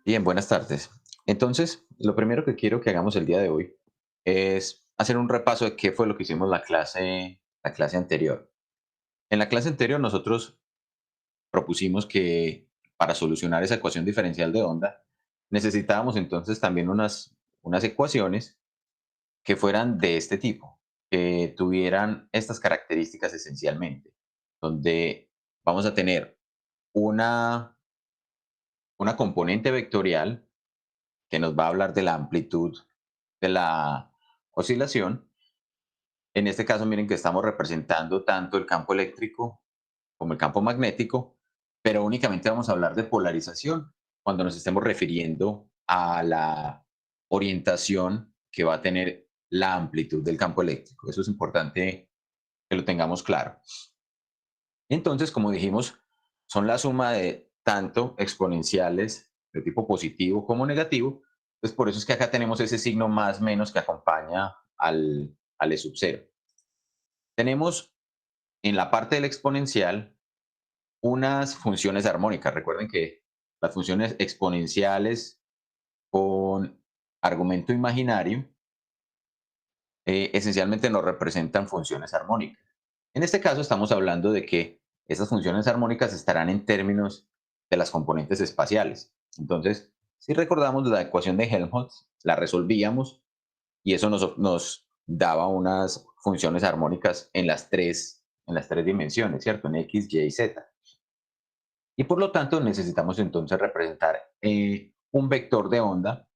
Bien, buenas tardes. Entonces, lo primero que quiero que hagamos el día de hoy es hacer un repaso de qué fue lo que hicimos la clase anterior. En la clase anterior nosotros propusimos que para solucionar esa ecuación diferencial de onda necesitábamos entonces también unas ecuaciones que fueran de este tipo, que tuvieran estas características esencialmente, donde vamos a tener una, una componente vectorial que nos va a hablar de la amplitud de la oscilación. En este caso, miren que estamos representando tanto el campo eléctrico como el campo magnético, pero únicamente vamos a hablar de polarización cuando nos estemos refiriendo a la orientación que va a tener la amplitud del campo eléctrico. Eso es importante que lo tengamos claro. Entonces, como dijimos, son la suma de tanto exponenciales de tipo positivo como negativo. Entonces, por eso es que acá tenemos ese signo más menos que acompaña al E sub 0. Tenemos en la parte del exponencial unas funciones armónicas. Recuerden que las funciones exponenciales con argumento imaginario esencialmente nos representan funciones armónicas. En este caso estamos hablando de que estas funciones armónicas estarán en términos de las componentes espaciales. Entonces, si recordamos la ecuación de Helmholtz, la resolvíamos y eso nos daba unas funciones armónicas en las tres dimensiones, ¿cierto? En X, Y y Z. Y por lo tanto necesitamos entonces representar un vector de onda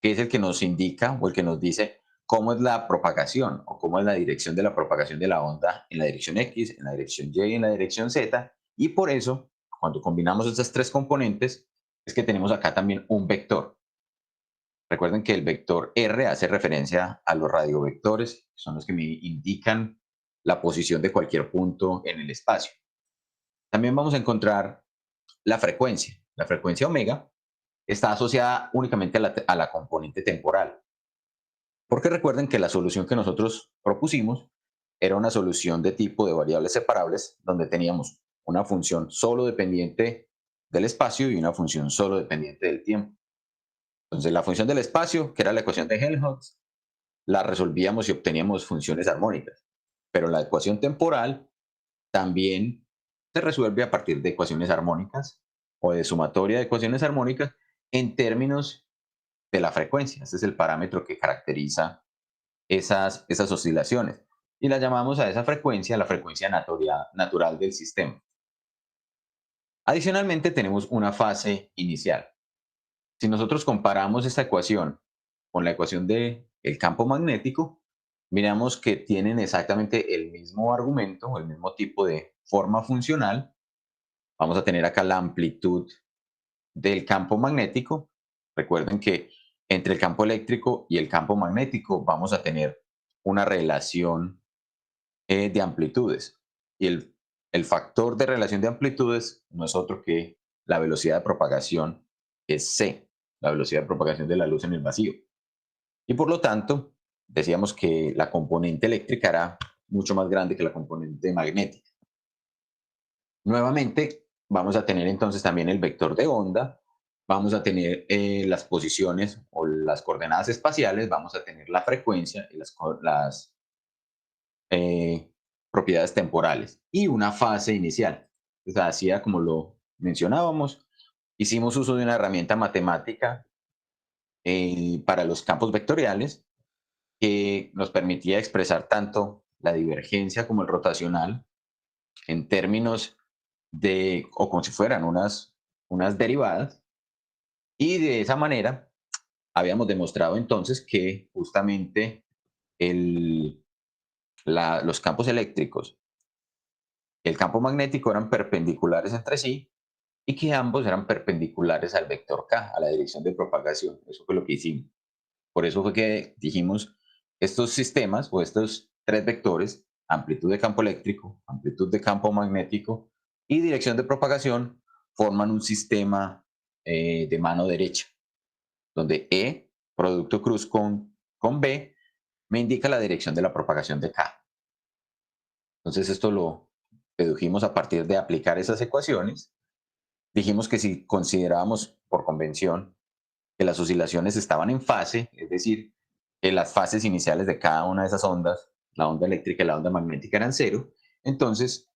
que es el que nos indica o el que nos dice cómo es la propagación o cómo es la dirección de la propagación de la onda en la dirección X, en la dirección Y y en la dirección Z. Y por eso, cuando combinamos estas tres componentes, es que tenemos acá también un vector. Recuerden que el vector R hace referencia a los radiovectores, que son los que me indican la posición de cualquier punto en el espacio. También vamos a encontrar la frecuencia. La frecuencia omega está asociada únicamente a la componente temporal. Porque recuerden que la solución que nosotros propusimos era una solución de tipo de variables separables, donde teníamos una función solo dependiente del espacio y una función solo dependiente del tiempo. Entonces, la función del espacio, que era la ecuación de Helmholtz, la resolvíamos y obteníamos funciones armónicas. Pero la ecuación temporal también se resuelve a partir de ecuaciones armónicas o de sumatoria de ecuaciones armónicas en términos de la frecuencia. Este es el parámetro que caracteriza esas oscilaciones. Y la llamamos a esa frecuencia la frecuencia natural del sistema. Adicionalmente, tenemos una fase inicial. Si nosotros comparamos esta ecuación con la ecuación del campo magnético, miramos que tienen exactamente el mismo argumento, el mismo tipo de forma funcional. Vamos a tener acá la amplitud del campo magnético. Recuerden que entre el campo eléctrico y el campo magnético vamos a tener una relación de amplitudes. Y el factor de relación de amplitudes no es otro que la velocidad de propagación, que es c, la velocidad de propagación de la luz en el vacío. Y por lo tanto, decíamos que la componente eléctrica era mucho más grande que la componente magnética. Nuevamente, vamos a tener entonces también el vector de onda, vamos a tener las posiciones o las coordenadas espaciales, vamos a tener la frecuencia y las eh, propiedades temporales y una fase inicial. O sea, así era como lo mencionábamos. Hicimos uso de una herramienta matemática para los campos vectoriales que nos permitía expresar tanto la divergencia como el rotacional en términos o como si fueran unas derivadas. Y de esa manera habíamos demostrado entonces que justamente los campos eléctricos y el campo magnético eran perpendiculares entre sí y que ambos eran perpendiculares al vector k, a la dirección de propagación. Eso fue lo que hicimos. Por eso fue que dijimos, estos sistemas o estos tres vectores, amplitud de campo eléctrico, amplitud de campo magnético y dirección de propagación, forman un sistema de mano derecha, donde E, producto cruz con B, me indica la dirección de la propagación de K. Entonces esto lo dedujimos a partir de aplicar esas ecuaciones. Dijimos que si considerábamos por convención que las oscilaciones estaban en fase, es decir, que las fases iniciales de cada una de esas ondas, la onda eléctrica y la onda magnética eran cero, entonces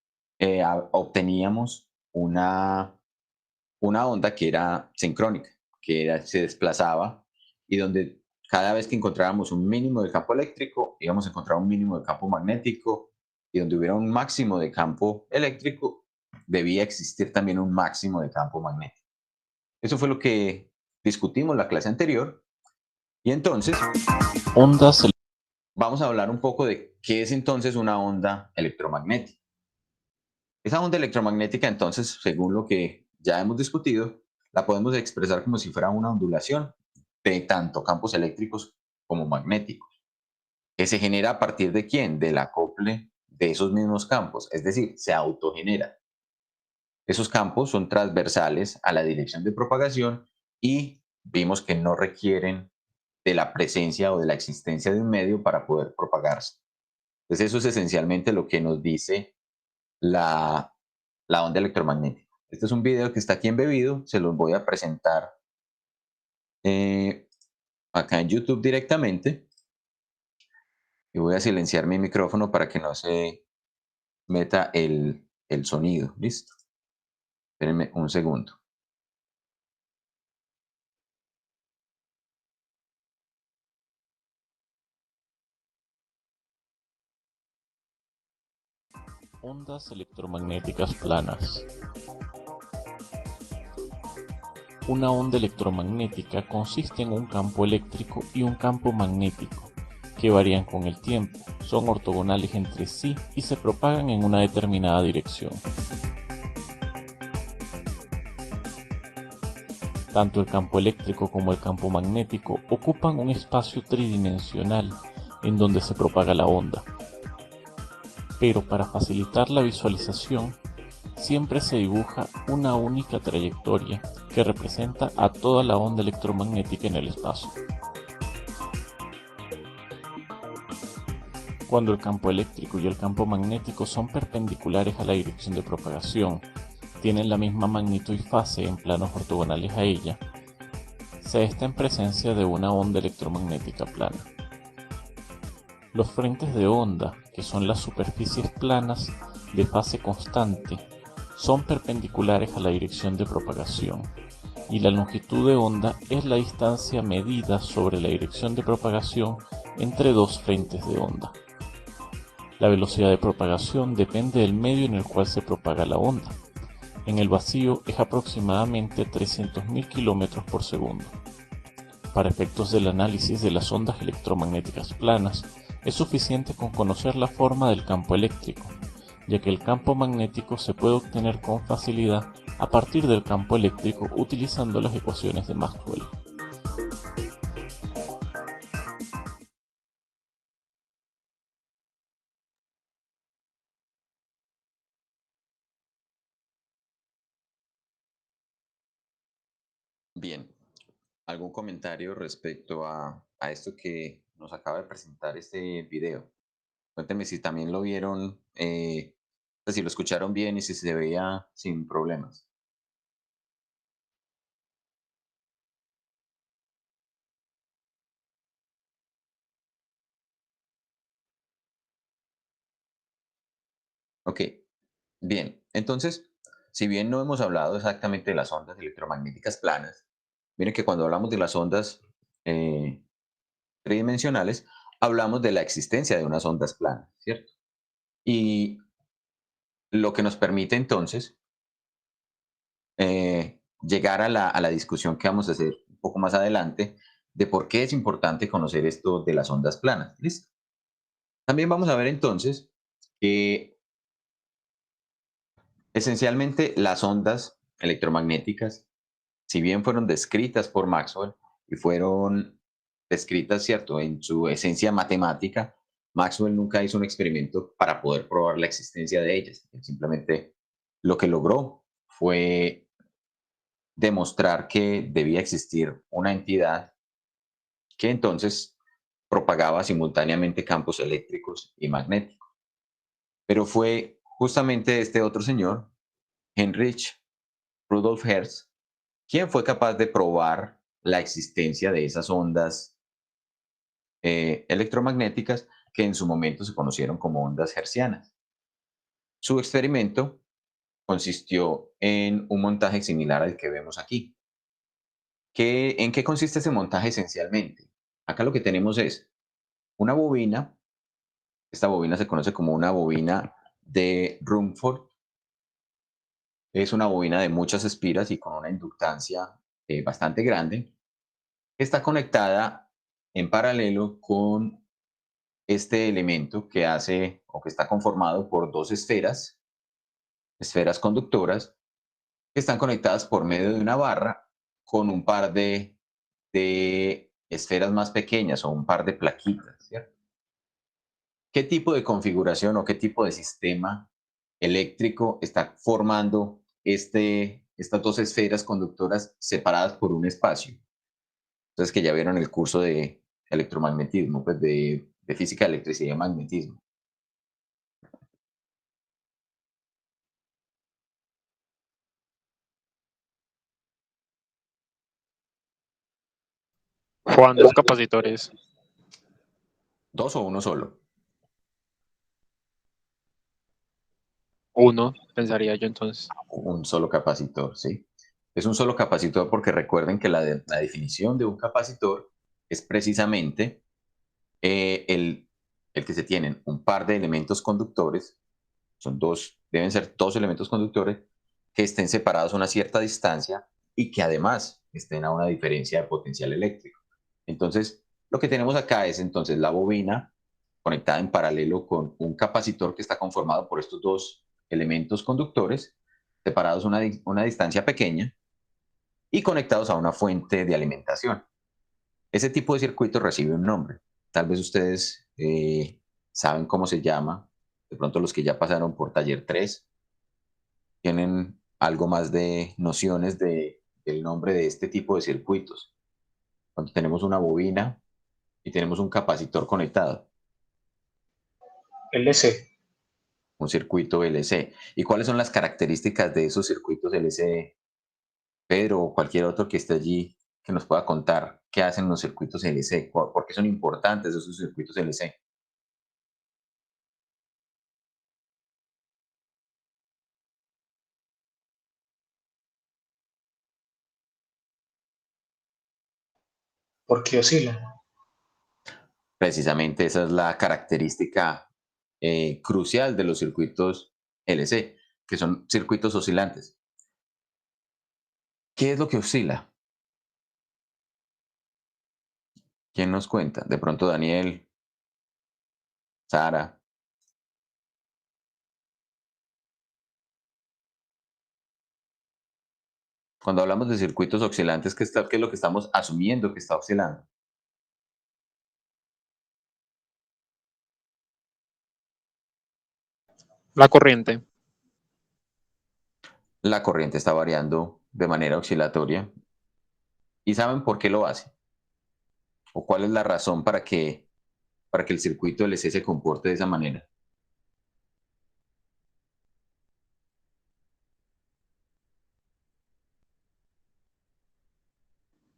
obteníamos una onda que era sincrónica, se desplazaba y donde cada vez que encontrábamos un mínimo de campo eléctrico, íbamos a encontrar un mínimo de campo magnético y donde hubiera un máximo de campo eléctrico, debía existir también un máximo de campo magnético. Eso fue lo que discutimos la clase anterior y entonces Ondas vamos a hablar un poco de qué es entonces una onda electromagnética. Esa onda electromagnética, entonces, según lo que ya hemos discutido, la podemos expresar como si fuera una ondulación de tanto campos eléctricos como magnéticos, que se genera a partir de quién? Del acople de esos mismos campos, es decir, se autogenera. Esos campos son transversales a la dirección de propagación y vimos que no requieren de la presencia o de la existencia de un medio para poder propagarse. Entonces, eso es esencialmente lo que nos dice la, la onda electromagnética. Este es un video que está aquí embebido, se los voy a presentar eh, acá en YouTube directamente y voy a silenciar mi micrófono para que no se meta el sonido. ¿Listo? Espérenme un segundo. ondas electromagnéticas planas. Una onda electromagnética consiste en un campo eléctrico y un campo magnético, que varían con el tiempo, son ortogonales entre sí y se propagan en una determinada dirección. Tanto el campo eléctrico como el campo magnético ocupan un espacio tridimensional en donde se propaga la onda. Pero para facilitar la visualización, siempre se dibuja una única trayectoria que representa a toda la onda electromagnética en el espacio. Cuando el campo eléctrico y el campo magnético son perpendiculares a la dirección de propagación, tienen la misma magnitud y fase en planos ortogonales a ella, se está en presencia de una onda electromagnética plana. Los frentes de onda, que son las superficies planas de fase constante, son perpendiculares a la dirección de propagación, y la longitud de onda es la distancia medida sobre la dirección de propagación entre dos frentes de onda. La velocidad de propagación depende del medio en el cual se propaga la onda. En el vacío es aproximadamente 300.000 km por segundo. Para efectos del análisis de las ondas electromagnéticas planas, es suficiente con conocer la forma del campo eléctrico, ya que el campo magnético se puede obtener con facilidad a partir del campo eléctrico utilizando las ecuaciones de Maxwell. Bien, ¿algún comentario respecto a esto que nos acaba de presentar este video? Cuéntenme si también lo vieron, si lo escucharon bien y si se veía sin problemas. Ok, bien. Entonces, si bien no hemos hablado exactamente de las ondas electromagnéticas planas, miren que cuando hablamos de las ondas eh, tridimensionales, hablamos de la existencia de unas ondas planas, ¿cierto? Y lo que nos permite entonces llegar a la discusión que vamos a hacer un poco más adelante de por qué es importante conocer esto de las ondas planas. ¿Listo? También vamos a ver entonces que esencialmente las ondas electromagnéticas, si bien fueron descritas por Maxwell y fueron descritas, ¿cierto?, en su esencia matemática, Maxwell nunca hizo un experimento para poder probar la existencia de ellas. Él simplemente lo que logró fue demostrar que debía existir una entidad que entonces propagaba simultáneamente campos eléctricos y magnéticos. Pero fue justamente este otro señor, Heinrich Rudolf Hertz, quien fue capaz de probar la existencia de esas ondas electromagnéticas que en su momento se conocieron como ondas hertzianas. Su experimento consistió en un montaje similar al que vemos aquí. ¿En qué consiste ese montaje esencialmente? Acá lo que tenemos es una bobina. Esta bobina se conoce como una bobina de Rumford. Es una bobina de muchas espiras y con una inductancia bastante grande. Está conectada en paralelo con este elemento que hace o que está conformado por dos esferas conductoras, que están conectadas por medio de una barra con un par de esferas más pequeñas o un par de plaquitas, ¿cierto? ¿Qué tipo de configuración o qué tipo de sistema eléctrico está formando estas dos esferas conductoras separadas por un espacio? Entonces, que ya vieron el curso de electromagnetismo, pues de física, electricidad y magnetismo. Juan, dos capacitores. ¿Dos o uno solo? Uno, pensaría yo entonces. Un solo capacitor, ¿sí? Es un solo capacitor porque recuerden que la definición de un capacitor es precisamente el que se tienen un par de elementos conductores, deben ser dos elementos conductores que estén separados a una cierta distancia y que además estén a una diferencia de potencial eléctrico. Entonces, lo que tenemos acá es entonces la bobina conectada en paralelo con un capacitor que está conformado por estos dos elementos conductores separados a una distancia pequeña y conectados a una fuente de alimentación. Ese tipo de circuito recibe un nombre. Tal vez ustedes saben cómo se llama. De pronto los que ya pasaron por taller 3 tienen algo más de nociones del nombre de este tipo de circuitos. Cuando tenemos una bobina y tenemos un capacitor conectado. LC. Un circuito LC. ¿Y cuáles son las características de esos circuitos LC? Pedro o cualquier otro que esté allí que nos pueda contar qué hacen los circuitos LC, por qué son importantes esos circuitos LC. Porque oscilan. Precisamente esa es la característica crucial de los circuitos LC, que son circuitos oscilantes. ¿Qué es lo que oscila? ¿Quién nos cuenta? De pronto Daniel, Sara. Cuando hablamos de circuitos oscilantes, ¿qué es lo que estamos asumiendo que está oscilando? La corriente. La corriente está variando de manera oscilatoria. ¿Y saben por qué lo hace? ¿O cuál es la razón para que el circuito LC se comporte de esa manera?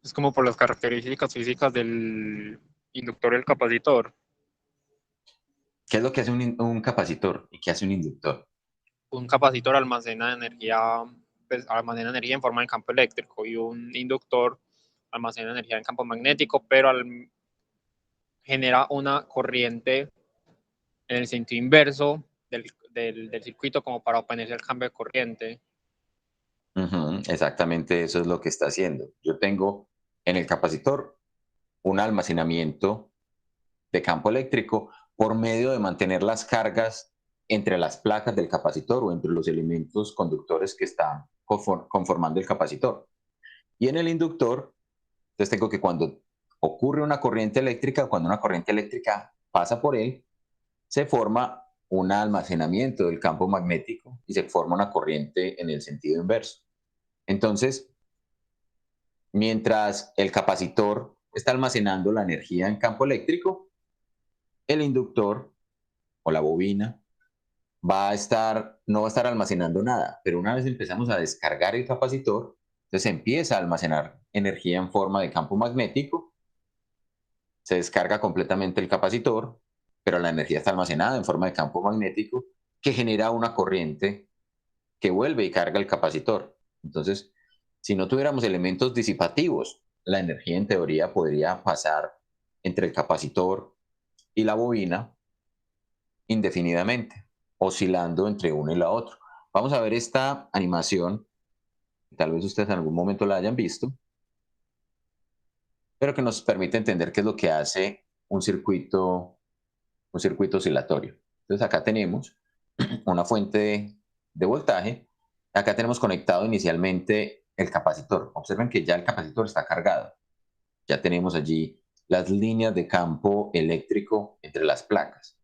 Es como por las características físicas del inductor y el capacitor. ¿Qué es lo que hace un capacitor y qué hace un inductor? Un capacitor almacena energía, pues, almacena energía en forma de campo eléctrico y un inductor almacena energía en campo magnético, pero genera una corriente en el sentido inverso del circuito como para obtener el cambio de corriente. Exactamente eso es lo que está haciendo. Yo tengo en el capacitor un almacenamiento de campo eléctrico por medio de mantener las cargas entre las placas del capacitor o entre los elementos conductores que están conformando el capacitor. Y en el inductor, entonces tengo que cuando ocurre una corriente eléctrica, cuando una corriente eléctrica pasa por él, se forma un almacenamiento del campo magnético y se forma una corriente en el sentido inverso. Entonces, mientras el capacitor está almacenando la energía en campo eléctrico, el inductor o la bobina no va a estar almacenando nada, pero una vez empezamos a descargar el capacitor, Entonces se empieza a almacenar energía en forma de campo magnético, se descarga completamente el capacitor, pero la energía está almacenada en forma de campo magnético que genera una corriente que vuelve y carga el capacitor. Entonces, si no tuviéramos elementos disipativos, la energía en teoría podría pasar entre el capacitor y la bobina indefinidamente, oscilando entre uno y la otra. Vamos a ver esta animación, tal vez ustedes en algún momento la hayan visto, pero que nos permite entender qué es lo que hace un circuito oscilatorio. Entonces acá tenemos una fuente de voltaje, acá tenemos conectado inicialmente el capacitor. Observen que ya el capacitor está cargado. Ya tenemos allí las líneas de campo eléctrico entre las placas.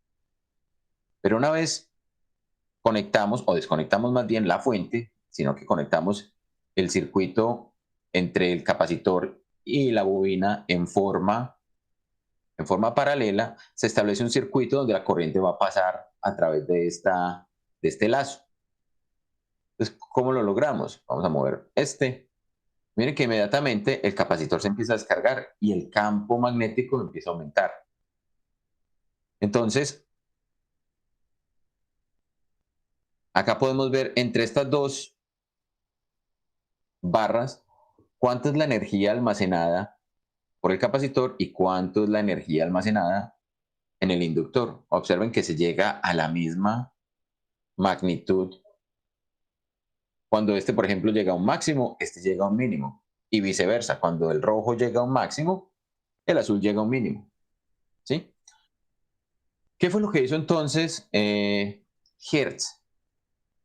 Pero una vez conectamos o desconectamos más bien la fuente, sino que conectamos el circuito entre el capacitor y la bobina en forma paralela, se establece un circuito donde la corriente va a pasar a través de este lazo. Entonces, ¿cómo lo logramos? Vamos a mover este. Miren que inmediatamente el capacitor se empieza a descargar y el campo magnético empieza a aumentar. Entonces, acá podemos ver entre estas dos barras cuánto es la energía almacenada por el capacitor y cuánto es la energía almacenada en el inductor. Observen que se llega a la misma magnitud. Cuando este, por ejemplo, llega a un máximo, este llega a un mínimo. Y viceversa, cuando el rojo llega a un máximo, el azul llega a un mínimo. ¿Sí? ¿Qué fue lo que hizo entonces Hertz?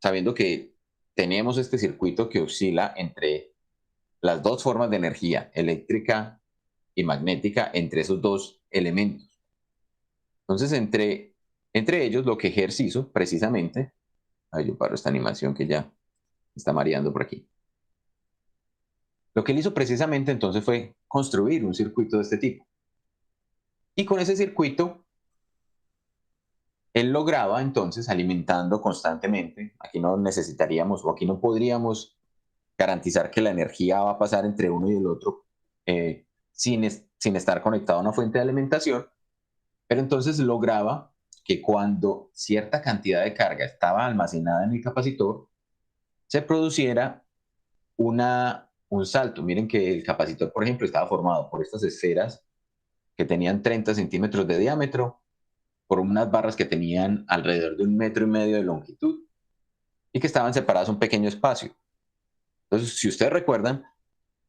Sabiendo que tenemos este circuito que oscila entre las dos formas de energía, eléctrica y magnética, entre esos dos elementos. Entonces, entre ellos, lo que Hertz hizo precisamente, yo paro esta animación que ya está mareando por aquí. Lo que él hizo precisamente entonces fue construir un circuito de este tipo. Y con ese circuito, él lograba entonces alimentando constantemente, aquí no necesitaríamos o aquí no podríamos garantizar que la energía va a pasar entre uno y el otro sin estar conectado a una fuente de alimentación, pero entonces lograba que cuando cierta cantidad de carga estaba almacenada en el capacitor, se produciera un salto. Miren que el capacitor, por ejemplo, estaba formado por estas esferas que tenían 30 centímetros de diámetro, por unas barras que tenían alrededor de 1,5 metros de longitud y que estaban separadas un pequeño espacio. Entonces, si ustedes recuerdan,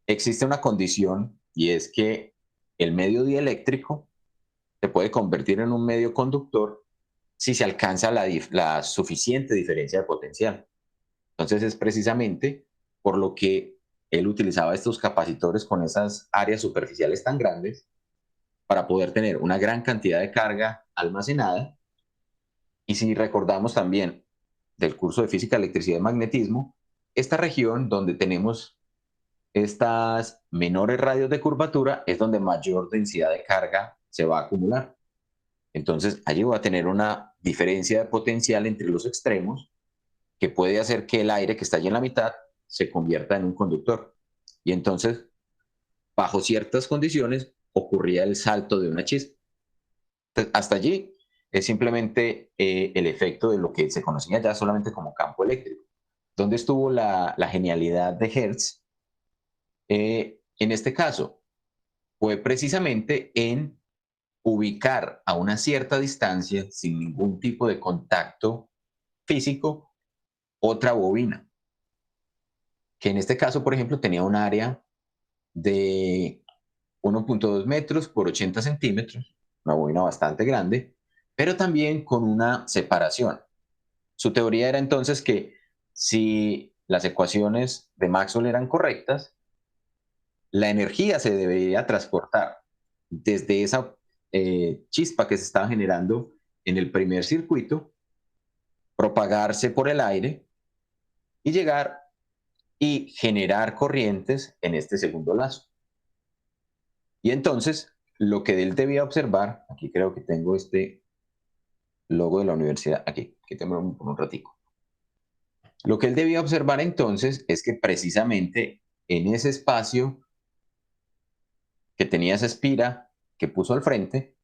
existe una condición y es que el medio dieléctrico se puede convertir en un medio conductor si se alcanza la suficiente diferencia de potencial. Entonces es precisamente por lo que él utilizaba estos capacitores con esas áreas superficiales tan grandes para poder tener una gran cantidad de carga almacenada. Y si recordamos también del curso de física, electricidad y magnetismo, esta región donde tenemos estas menores radios de curvatura es donde mayor densidad de carga se va a acumular. Entonces allí va a tener una diferencia de potencial entre los extremos que puede hacer que el aire que está allí en la mitad se convierta en un conductor. Y entonces, bajo ciertas condiciones, ocurría el salto de una chispa. Entonces, hasta allí es simplemente el efecto de lo que se conocía ya solamente como campo eléctrico. ¿Dónde estuvo la genialidad de Hertz? En este caso, fue precisamente en ubicar a una cierta distancia, sin ningún tipo de contacto físico, otra bobina, que en este caso, por ejemplo, tenía un área de 1,2 metros por 80 centímetros, una bobina bastante grande, pero también con una separación. Su teoría era entonces que si las ecuaciones de Maxwell eran correctas, la energía se debería transportar desde esa chispa que se estaba generando en el primer circuito, propagarse por el aire y llegar y generar corrientes en este segundo lazo. Y entonces, lo que él debía observar, aquí creo que tengo este logo de la universidad, aquí tengo por un ratico. Lo que él debía observar entonces es que precisamente en ese espacio que tenía esa espira que puso al frente,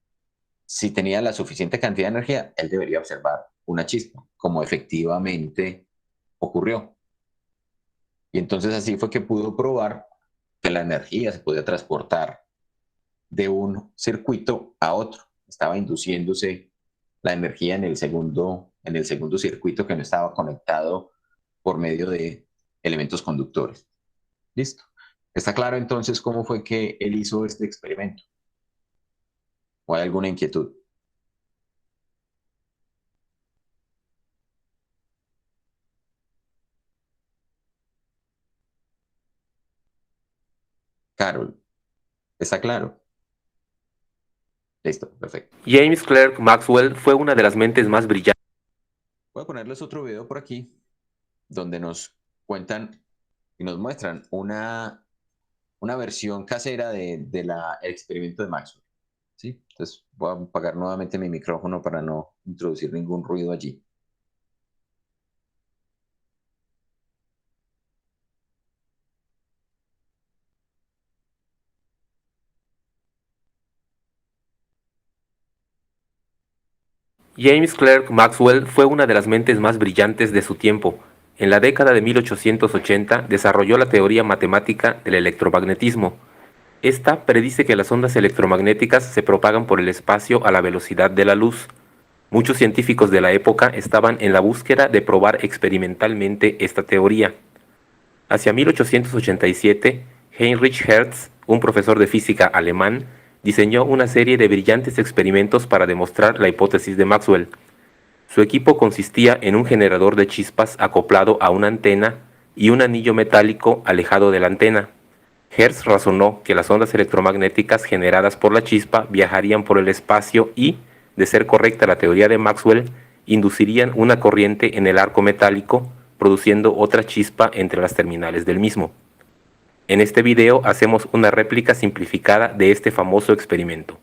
si tenía la suficiente cantidad de energía, él debería observar una chispa, como efectivamente ocurrió. Y entonces así fue que pudo probar que la energía se podía transportar de un circuito a otro. Estaba induciéndose la energía en el segundo circuito que no estaba conectado por medio de elementos conductores. Listo. ¿Está claro entonces cómo fue que él hizo este experimento? ¿O hay alguna inquietud? Carol, ¿está claro? Listo, perfecto. James Clerk Maxwell fue una de las mentes más brillantes. Voy a ponerles otro video por aquí donde nos cuentan y nos muestran una versión casera del experimento de Maxwell. ¿Sí? Entonces voy a apagar nuevamente mi micrófono para no introducir ningún ruido allí. James Clerk Maxwell fue una de las mentes más brillantes de su tiempo. En la década de 1880 desarrolló la teoría matemática del electromagnetismo. Esta predice que las ondas electromagnéticas se propagan por el espacio a la velocidad de la luz. Muchos científicos de la época estaban en la búsqueda de probar experimentalmente esta teoría. Hacia 1887, Heinrich Hertz, un profesor de física alemán, diseñó una serie de brillantes experimentos para demostrar la hipótesis de Maxwell. Su equipo consistía en un generador de chispas acoplado a una antena y un anillo metálico alejado de la antena. Hertz razonó que las ondas electromagnéticas generadas por la chispa viajarían por el espacio y, de ser correcta la teoría de Maxwell, inducirían una corriente en el arco metálico, produciendo otra chispa entre las terminales del mismo. En este video hacemos una réplica simplificada de este famoso experimento.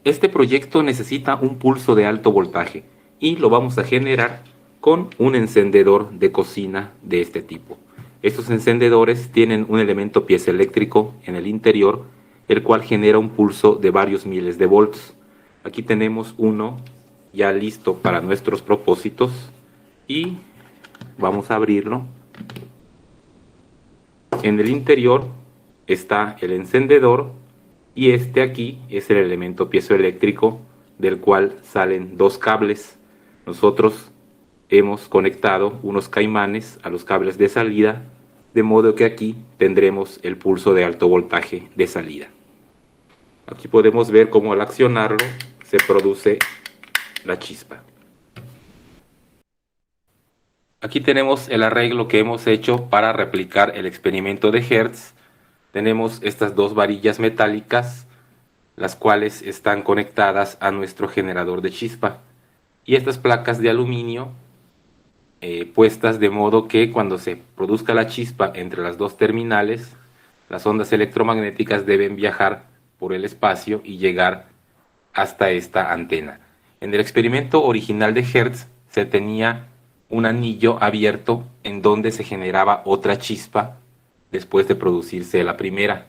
Este proyecto necesita un pulso de alto voltaje y lo vamos a generar con un encendedor de cocina de este tipo. Estos encendedores tienen un elemento piezoeléctrico en el interior, el cual genera un pulso de varios miles de volts. Aquí tenemos uno ya listo para nuestros propósitos y vamos a abrirlo. En el interior está el encendedor y este aquí es el elemento piezoeléctrico del cual salen dos cables. Nosotros hemos conectado unos caimanes a los cables de salida, de modo que aquí tendremos el pulso de alto voltaje de salida. Aquí podemos ver cómo al accionarlo se produce la chispa. Aquí tenemos el arreglo que hemos hecho para replicar el experimento de Hertz. Tenemos estas dos varillas metálicas, las cuales están conectadas a nuestro generador de chispa. Y estas placas de aluminio puestas de modo que cuando se produzca la chispa entre las dos terminales, las ondas electromagnéticas deben viajar por el espacio y llegar hasta esta antena. En el experimento original de Hertz se tenía un anillo abierto en donde se generaba otra chispa después de producirse la primera.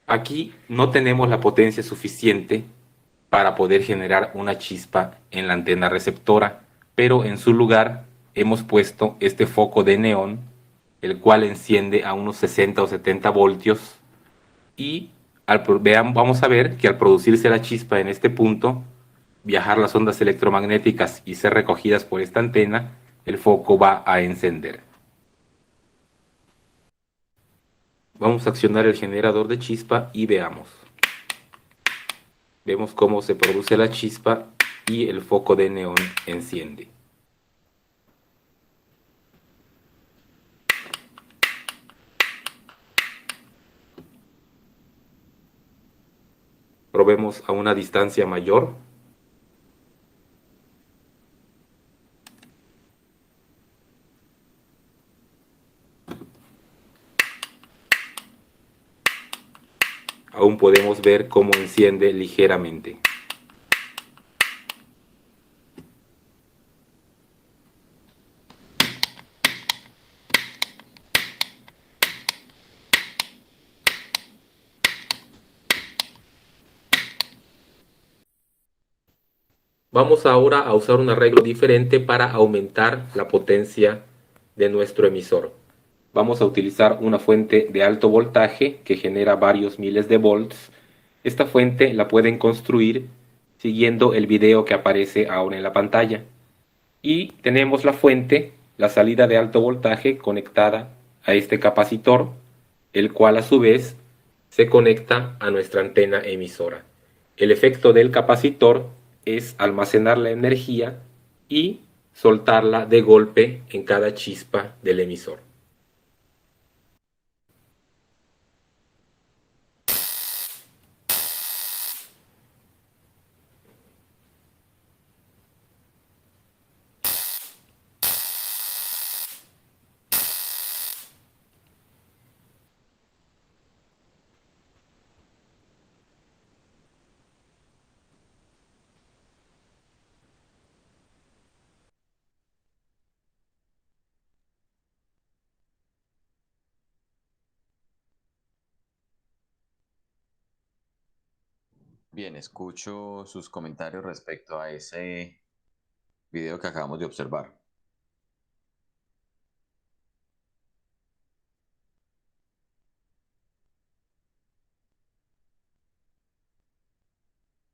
Aquí no tenemos la potencia suficiente para poder generar una chispa en la antena receptora, pero en su lugar hemos puesto este foco de neón, el cual enciende a unos 60 o 70 voltios y vamos a ver que al producirse la chispa en este punto, viajar las ondas electromagnéticas y ser recogidas por esta antena, el foco va a encender. Vamos a accionar el generador de chispa y veamos. Vemos cómo se produce la chispa y el foco de neón enciende. Probemos a una distancia mayor. Aún podemos ver cómo enciende ligeramente. Vamos ahora a usar un arreglo diferente para aumentar la potencia de nuestro emisor. Vamos a utilizar una fuente de alto voltaje que genera varios miles de volts. Esta fuente la pueden construir siguiendo el video que aparece ahora en la pantalla. Y tenemos la fuente, la salida de alto voltaje conectada a este capacitor, el cual a su vez se conecta a nuestra antena emisora. El efecto del capacitor es almacenar la energía y soltarla de golpe en cada chispa del emisor. Bien, escucho sus comentarios respecto a ese video que acabamos de observar.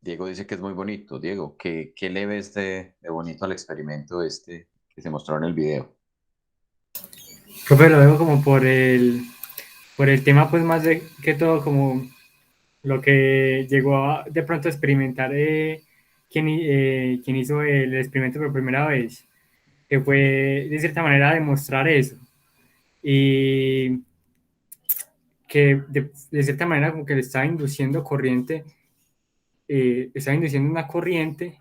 Diego dice que es muy bonito. Diego, ¿qué le ves de bonito al experimento este que se mostró en el video? Profe, lo veo como por el tema, pues más de que todo, como lo que llegó a de pronto a experimentar quien hizo el experimento por primera vez, que fue de cierta manera demostrar eso. Y que de cierta manera como que le estaba induciendo corriente, estaba induciendo una corriente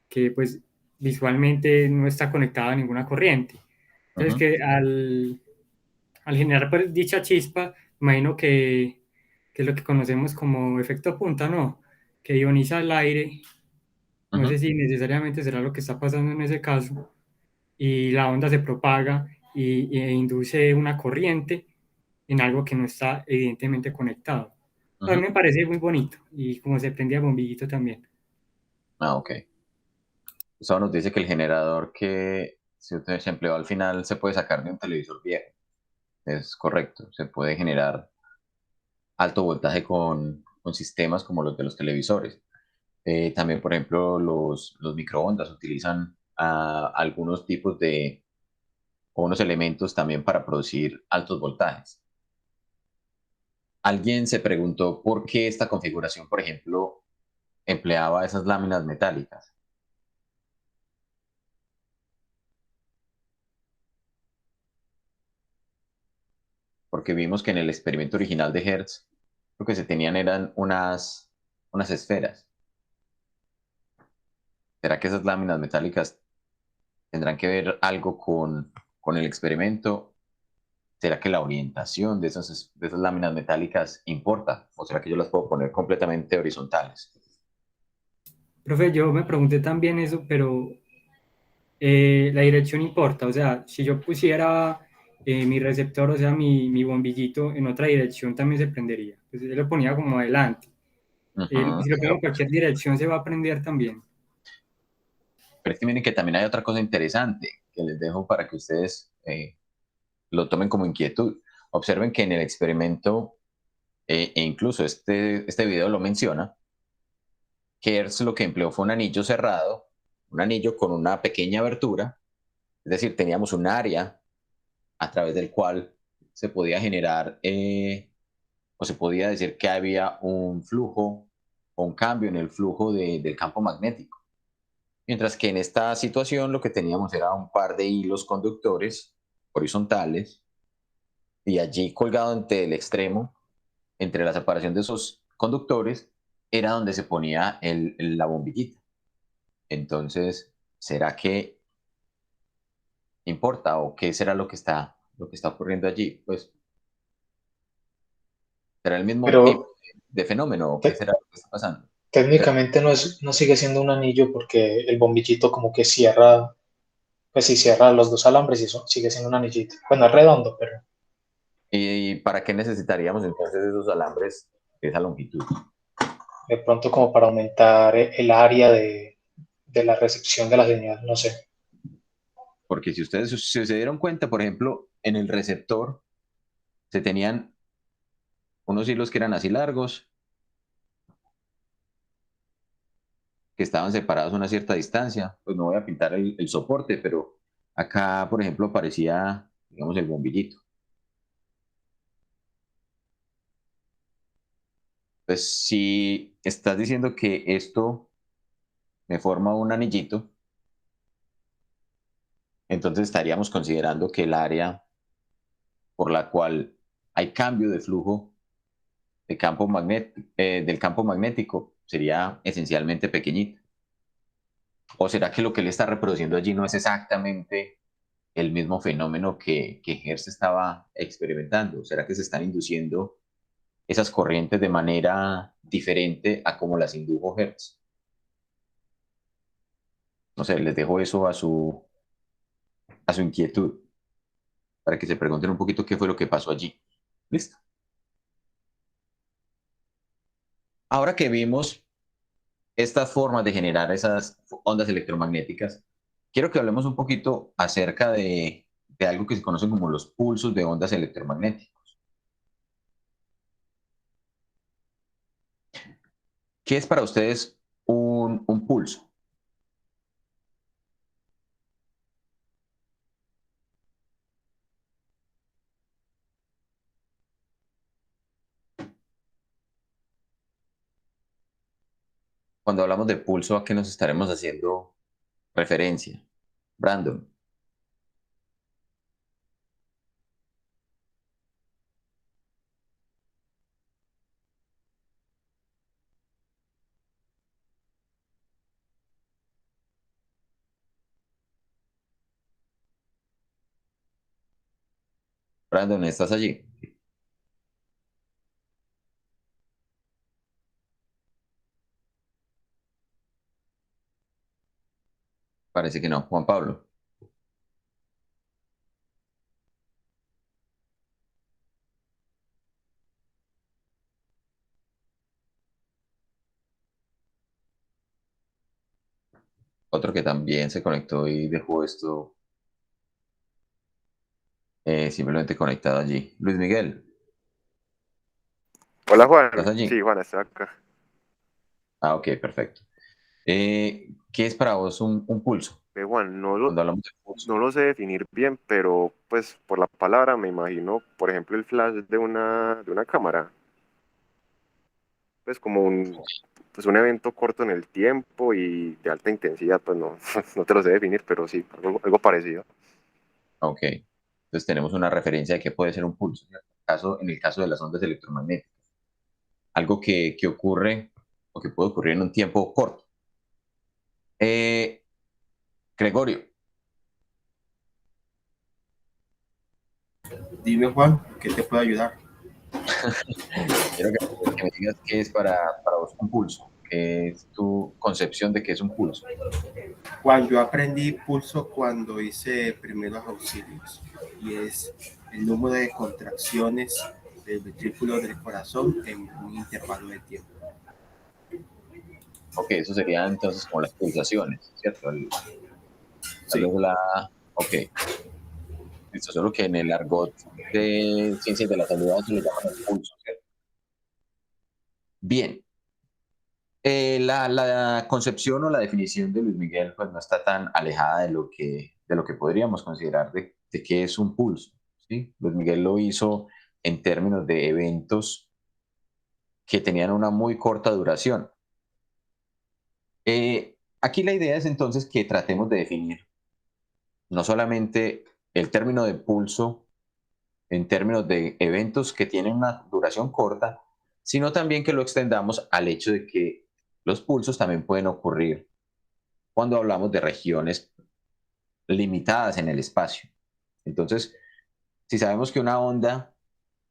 que pues visualmente no está conectada a ninguna corriente. Entonces Ujú, que al generar pues, dicha chispa, imagino que es lo que conocemos como efecto punta, ¿no? Que ioniza el aire, no sé ujú, si necesariamente será lo que está pasando en ese caso, y la onda se propaga e induce una corriente en algo que no está evidentemente conectado. A mí ujú. me parece muy bonito y como se prendía bombillito también. Ah, ok. Eso nos dice que el generador que se empleó al final se puede sacar de un televisor viejo. Es correcto. Se puede generar alto voltaje con sistemas como los de los televisores. También, por ejemplo, los microondas utilizan algunos tipos de, o unos elementos también para producir altos voltajes. Alguien se preguntó por qué esta configuración, por ejemplo, empleaba esas láminas metálicas. Porque vimos que en el experimento original de Hertz, lo que se tenían eran unas esferas. ¿Será que esas láminas metálicas tendrán que ver algo con el experimento? ¿Será que la orientación de esas láminas metálicas importa? ¿O será que yo las puedo poner completamente horizontales? Profe, yo me pregunté también eso, pero la dirección importa. O sea, si yo pusiera mi receptor, o sea, mi bombillito en otra dirección, también se prendería. Pues yo lo ponía como adelante. Ujú. Si lo pongo en cualquier dirección, se va a prender también. Pero es que miren que también hay otra cosa interesante que les dejo para que ustedes lo tomen como inquietud. Observen que en el experimento, e incluso este video lo menciona, Hertz lo que empleó fue un anillo cerrado, un anillo con una pequeña abertura, es decir, teníamos un área a través del cual se podía generar o se podía decir que había un flujo o un cambio en el flujo del campo magnético. Mientras que en esta situación lo que teníamos era un par de hilos conductores horizontales y allí colgado entre el extremo, entre la separación de esos conductores, era donde se ponía la bombillita. Entonces, ¿será que importa o qué será lo que está ocurriendo allí? Pues, ¿será el mismo tipo Pero de fenómeno o qué te- será lo que está pasando? técnicamente no sigue siendo un anillo porque el bombillito como que cierra, pues sí cierra los dos alambres y eso sigue siendo un anillito. Bueno, es redondo, pero ¿Y para qué necesitaríamos entonces esos alambres de esa longitud? de pronto como para aumentar el área de la recepción de la señal, no sé. Porque si ustedes se dieron cuenta, por ejemplo, en el receptor se tenían unos hilos que eran así largos, que estaban separados a una cierta distancia. Pues no voy a pintar el soporte, pero acá, por ejemplo, aparecía, digamos, el bombillito. Pues si estás diciendo que esto me forma un anillito, entonces estaríamos considerando que el área por la cual hay cambio de flujo del campo magnético sería esencialmente pequeñita. ¿O será que lo que él está reproduciendo allí no es exactamente el mismo fenómeno que Hertz estaba experimentando? ¿Será que se están induciendo esas corrientes de manera diferente a como las indujo Hertz? No sé, les dejo eso a su inquietud, para que se pregunten un poquito qué fue lo que pasó allí. ¿Listo? Ahora que vimos estas formas de generar esas ondas electromagnéticas, quiero que hablemos un poquito acerca de algo que se conocen como los pulsos de ondas electromagnéticos. ¿Qué es para ustedes un pulso? Cuando hablamos de pulso, ¿a qué nos estaremos haciendo referencia? Brandon. Brandon, ¿estás allí? Parece que no. Juan Pablo. Otro que también se conectó y dejó esto simplemente conectado allí. Luis Miguel, Hola ¿estás Juan, allí? sí Juan, estoy acá. Ah, ok, perfecto. ¿Qué es para vos un pulso? Juan, Cuando hablamos de pulso. no lo sé definir bien, pero pues por la palabra me imagino, por ejemplo, el flash de una cámara, pues como pues un evento corto en el tiempo y de alta intensidad, pues no, no te lo sé definir, pero sí, algo parecido. Ok. Entonces tenemos una referencia de qué puede ser un pulso, ¿cierto? En el caso de las ondas electromagnéticas. Algo que ocurre o que puede ocurrir en un tiempo corto. Eh, Gregorio, Dime Juan, ¿qué te puedo ayudar? quiero que me digas qué es para vos un pulso. ¿Qué es tu concepción de qué es un pulso? Juan, yo aprendí pulso cuando hice primeros auxilios y es el número de contracciones del ventrículo del corazón en un intervalo de tiempo. Ok, eso sería entonces como las pulsaciones, ¿cierto? Tal Sí, vez la... Ok, listo, solo que en el argot de ciencias de la salud se le llaman el pulso, ¿cierto? Bien, la concepción o la definición de Luis Miguel pues no está tan alejada de lo que podríamos considerar de qué es un pulso, ¿sí? Luis Miguel lo hizo en términos de eventos que tenían una muy corta duración. Aquí la idea es entonces que tratemos de definir no solamente el término de pulso en términos de eventos que tienen una duración corta, sino también que lo extendamos al hecho de que los pulsos también pueden ocurrir cuando hablamos de regiones limitadas en el espacio. Entonces, si sabemos que una onda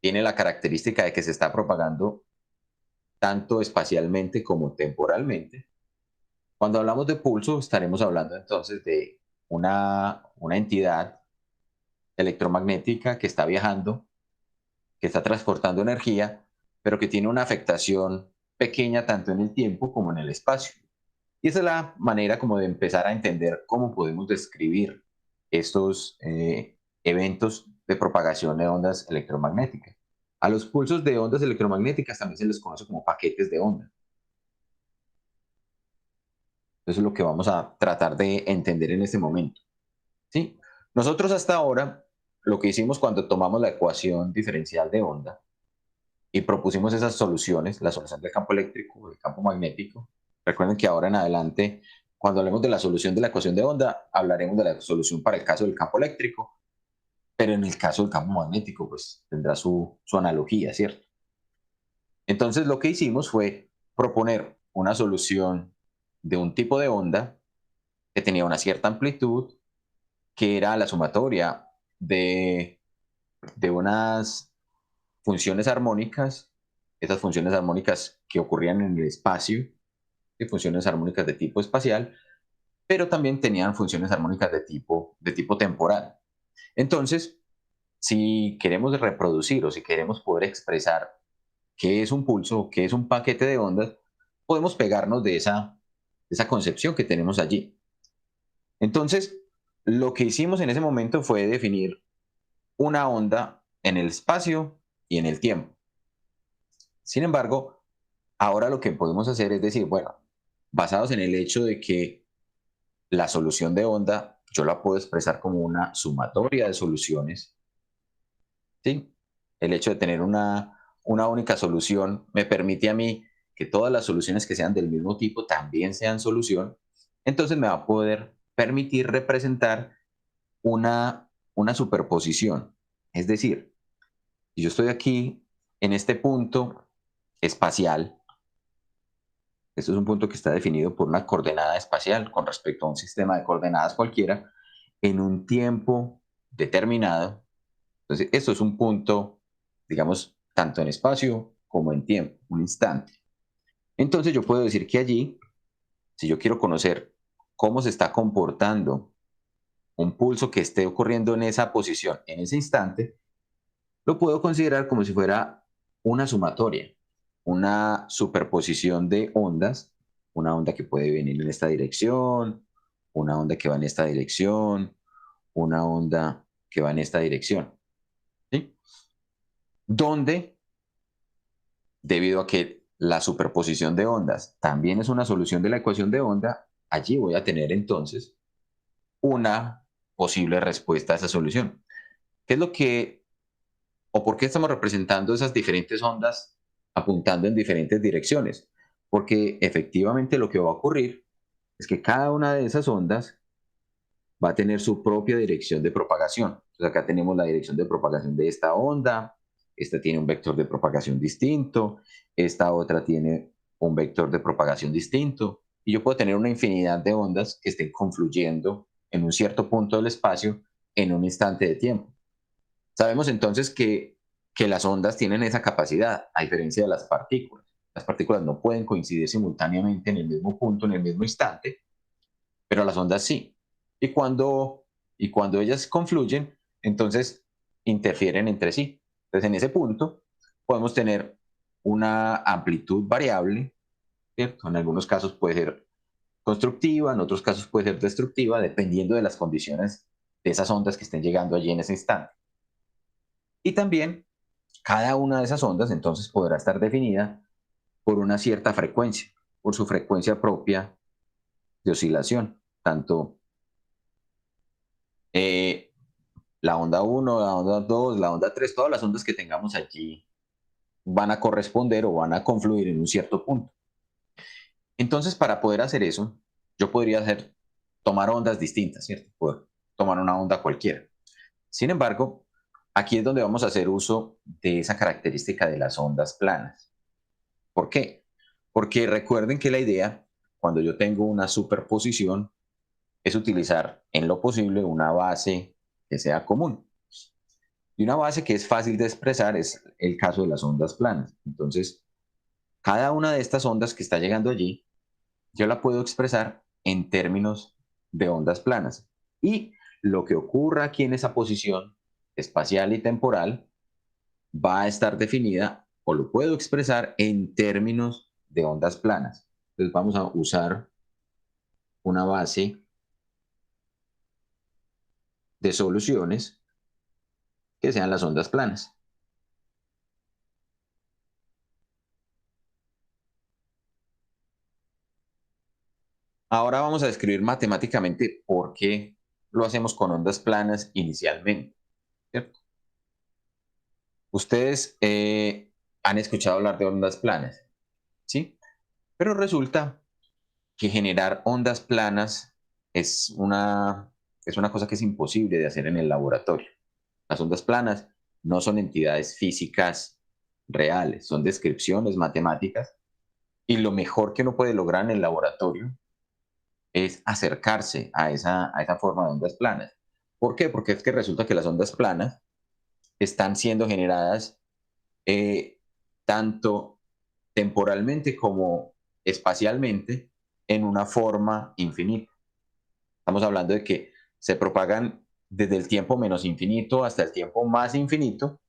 tiene la característica de que se está propagando tanto espacialmente como temporalmente, cuando hablamos de pulso estaremos hablando entonces de una entidad electromagnética que está viajando, que está transportando energía, pero que tiene una afectación pequeña tanto en el tiempo como en el espacio. Y esa es la manera como de empezar a entender cómo podemos describir estos eventos de propagación de ondas electromagnéticas. A los pulsos de ondas electromagnéticas también se les conoce como paquetes de onda. Eso es lo que vamos a tratar de entender en este momento. ¿Sí? Nosotros hasta ahora, lo que hicimos cuando tomamos la ecuación diferencial de onda y propusimos esas soluciones, la solución del campo eléctrico, del campo magnético. Recuerden que ahora en adelante, cuando hablemos de la solución de la ecuación de onda, hablaremos de la solución para el caso del campo eléctrico, pero en el caso del campo magnético, pues tendrá su analogía, ¿cierto? Entonces lo que hicimos fue proponer una solución de un tipo de onda que tenía una cierta amplitud, que era la sumatoria de unas funciones armónicas, esas funciones armónicas que ocurrían en el espacio, y funciones armónicas de tipo espacial, pero también tenían funciones armónicas de tipo temporal. Entonces, si queremos reproducir o si queremos poder expresar qué es un pulso, qué es un paquete de ondas, podemos pegarnos de esa concepción que tenemos allí. Entonces, lo que hicimos en ese momento fue definir una onda en el espacio y en el tiempo. Sin embargo, ahora lo que podemos hacer es decir, bueno, basados en el hecho de que la solución de onda yo la puedo expresar como una sumatoria de soluciones, ¿sí? El hecho de tener una única solución me permite a mí que todas las soluciones que sean del mismo tipo también sean solución, entonces me va a poder permitir representar una superposición. Es decir, si yo estoy aquí en este punto espacial, esto es un punto que está definido por una coordenada espacial con respecto a un sistema de coordenadas cualquiera, en un tiempo determinado. Entonces, esto es un punto, digamos, tanto en espacio como en tiempo, un instante. Entonces, yo puedo decir que allí, si yo quiero conocer cómo se está comportando un pulso que esté ocurriendo en esa posición, en ese instante, lo puedo considerar como si fuera una sumatoria, una superposición de ondas, una onda que puede venir en esta dirección, una onda que va en esta dirección, una onda que va en esta dirección. ¿Sí? Donde, debido a que la superposición de ondas también es una solución de la ecuación de onda, allí voy a tener entonces una posible respuesta a esa solución. ¿Qué es lo que, o por qué estamos representando esas diferentes ondas apuntando en diferentes direcciones? Porque efectivamente lo que va a ocurrir es que cada una de esas ondas va a tener su propia dirección de propagación. Entonces acá tenemos la dirección de propagación de esta onda, esta tiene un vector de propagación distinto, esta otra tiene un vector de propagación distinto, y yo puedo tener una infinidad de ondas que estén confluyendo en un cierto punto del espacio en un instante de tiempo. Sabemos entonces que las ondas tienen esa capacidad, a diferencia de las partículas. Las partículas no pueden coincidir simultáneamente en el mismo punto, en el mismo instante, pero las ondas sí. Y cuando ellas confluyen, entonces interfieren entre sí. Entonces, en ese punto, podemos tener una amplitud variable, ¿cierto? En algunos casos puede ser constructiva, en otros casos puede ser destructiva, dependiendo de las condiciones de esas ondas que estén llegando allí en ese instante. Y también, cada una de esas ondas, entonces, podrá estar definida por una cierta frecuencia, por su frecuencia propia de oscilación, tanto la onda 1, la onda 2, la onda 3, todas las ondas que tengamos allí van a corresponder o van a confluir en un cierto punto. Entonces, para poder hacer eso, yo podría tomar ondas distintas, ¿cierto? Poder tomar una onda cualquiera. Sin embargo, aquí es donde vamos a hacer uso de esa característica de las ondas planas. ¿Por qué? Porque recuerden que la idea, cuando yo tengo una superposición, es utilizar en lo posible una base que sea común. Y una base que es fácil de expresar es el caso de las ondas planas. Entonces, cada una de estas ondas que está llegando allí, yo la puedo expresar en términos de ondas planas. Y lo que ocurra aquí en esa posición espacial y temporal va a estar definida o lo puedo expresar en términos de ondas planas. Entonces vamos a usar una base de soluciones que sean las ondas planas. Ahora vamos a describir matemáticamente por qué lo hacemos con ondas planas inicialmente, ¿cierto? Ustedes han escuchado hablar de ondas planas, ¿sí? Pero resulta que generar ondas planas es una cosa que es imposible de hacer en el laboratorio. Las ondas planas no son entidades físicas reales, son descripciones matemáticas, y lo mejor que uno puede lograr en el laboratorio es acercarse a esa forma de ondas planas. ¿Por qué? Porque es que resulta que las ondas planas están siendo generadas tanto temporalmente como espacialmente en una forma infinita. Estamos hablando de que se propagan desde el tiempo menos infinito hasta el tiempo más infinito,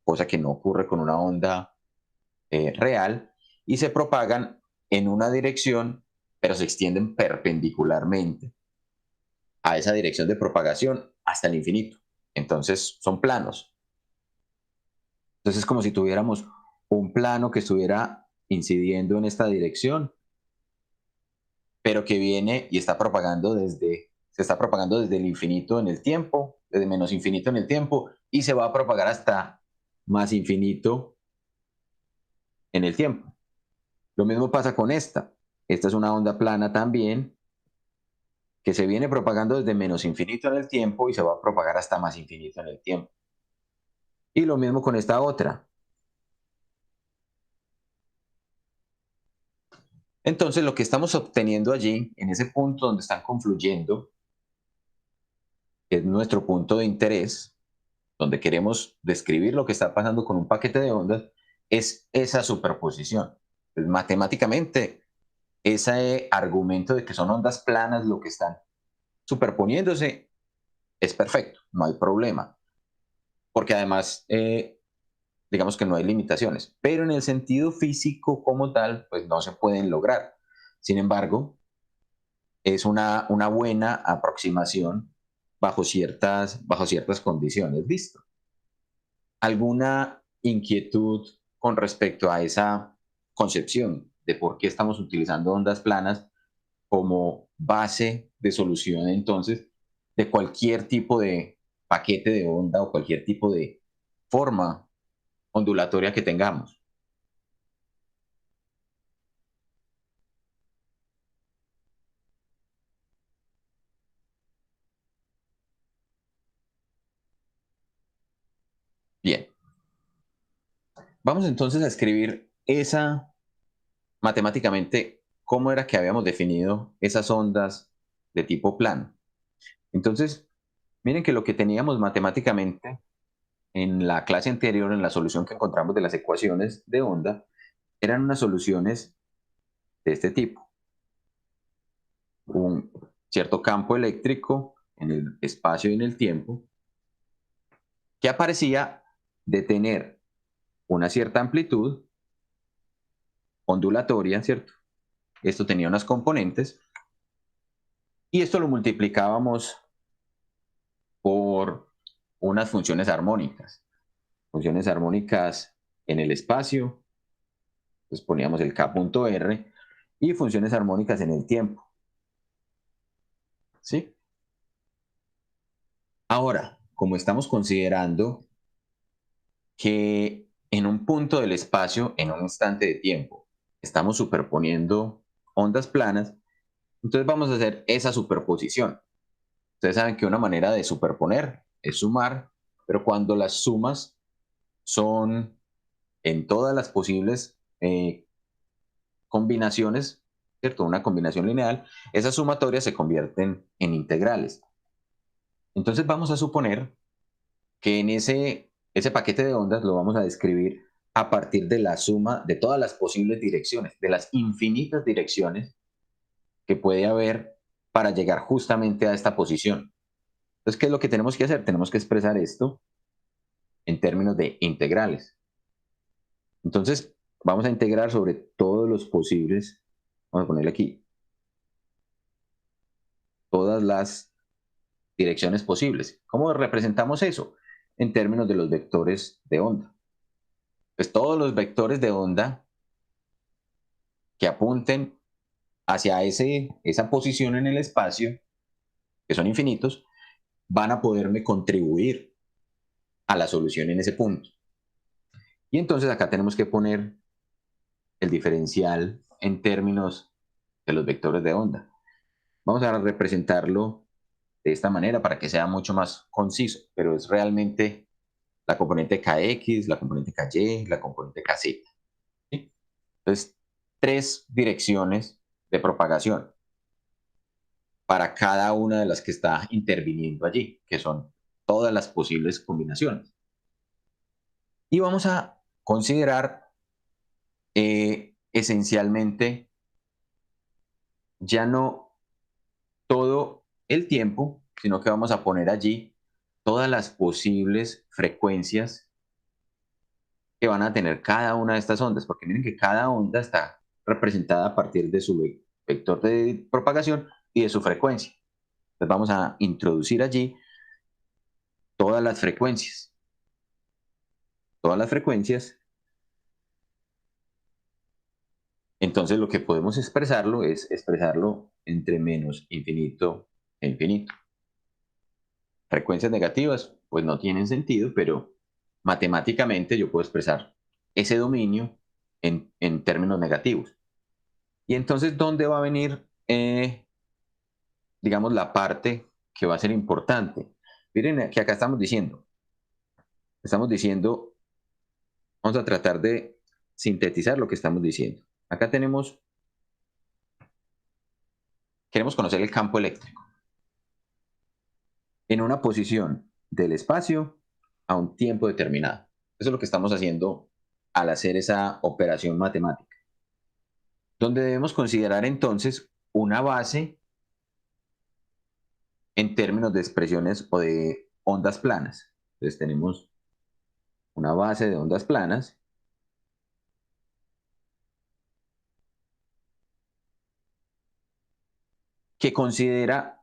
cosa que no ocurre con una onda real, y se propagan en una dirección, pero se extienden perpendicularmente a esa dirección de propagación hasta el infinito. Entonces son planos. Entonces es como si tuviéramos un plano que estuviera incidiendo en esta dirección, pero que viene y se está propagando desde el infinito en el tiempo, desde menos infinito en el tiempo, y se va a propagar hasta más infinito en el tiempo. Lo mismo pasa con esta. Esta es una onda plana también, que se viene propagando desde menos infinito en el tiempo y se va a propagar hasta más infinito en el tiempo. Y lo mismo con esta otra. Entonces, lo que estamos obteniendo allí, en ese punto donde están confluyendo, que es nuestro punto de interés, donde queremos describir lo que está pasando con un paquete de ondas, es esa superposición. Pues, matemáticamente, ese argumento de que son ondas planas lo que están superponiéndose es perfecto, no hay problema, porque además, digamos que no hay limitaciones, pero en el sentido físico como tal, pues no se pueden lograr. Sin embargo, es una buena aproximación bajo ciertas condiciones. ¿Listo? ¿Alguna inquietud con respecto a esa concepción de por qué estamos utilizando ondas planas como base de solución entonces de cualquier tipo de paquete de onda o cualquier tipo de forma ondulatoria que tengamos? Bien, vamos entonces a escribir esa matemáticamente cómo era que habíamos definido esas ondas de tipo plano. Entonces, miren que lo que teníamos matemáticamente en la clase anterior, en la solución que encontramos de las ecuaciones de onda, eran unas soluciones de este tipo. Un cierto campo eléctrico en el espacio y en el tiempo que aparecía de tener una cierta amplitud ondulatoria, ¿cierto? Esto tenía unas componentes y esto lo multiplicábamos por unas funciones armónicas. Funciones armónicas en el espacio, pues poníamos el k.r, y funciones armónicas en el tiempo. ¿Sí? Ahora, como estamos considerando que en un punto del espacio, en un instante de tiempo, estamos superponiendo ondas planas, entonces vamos a hacer esa superposición. Ustedes saben que una manera de superponer es sumar, pero cuando las sumas son en todas las posibles combinaciones, ¿cierto? Una combinación lineal, esas sumatorias se convierten en integrales. Entonces vamos a suponer que en ese paquete de ondas lo vamos a describir a partir de la suma de todas las posibles direcciones, de las infinitas direcciones que puede haber para llegar justamente a esta posición. Entonces, ¿qué es lo que tenemos que hacer? Tenemos que expresar esto en términos de integrales. Entonces, vamos a integrar sobre todos los posibles, vamos a ponerle aquí, todas las direcciones posibles. ¿Cómo representamos eso? En términos de los vectores de onda. Pues todos los vectores de onda que apunten hacia esa posición en el espacio, que son infinitos, van a poderme contribuir a la solución en ese punto. Y entonces acá tenemos que poner el diferencial en términos de los vectores de onda. Vamos a representarlo de esta manera para que sea mucho más conciso, pero es realmente la componente Kx, la componente Ky, la componente Kz. ¿Sí? Entonces, 3 direcciones de propagación para cada una de las que está interviniendo allí, que son todas las posibles combinaciones. Y vamos a considerar esencialmente ya no todo el tiempo, sino que vamos a poner allí todas las posibles frecuencias que van a tener cada una de estas ondas, porque miren que cada onda está representada a partir de su vector de propagación y de su frecuencia. Entonces vamos a introducir allí todas las frecuencias. Todas las frecuencias. Entonces lo que podemos expresarlo es expresarlo entre menos infinito e infinito. Frecuencias negativas pues no tienen sentido, pero matemáticamente yo puedo expresar ese dominio en términos negativos. Y entonces, ¿dónde va a venir, digamos, la parte que va a ser importante? Miren que acá estamos diciendo, vamos a tratar de sintetizar lo que estamos diciendo. Acá queremos conocer el campo eléctrico en una posición del espacio a un tiempo determinado. Eso es lo que estamos haciendo al hacer esa operación matemática, donde debemos considerar entonces una base en términos de expresiones o de ondas planas. Entonces tenemos una base de ondas planas que considera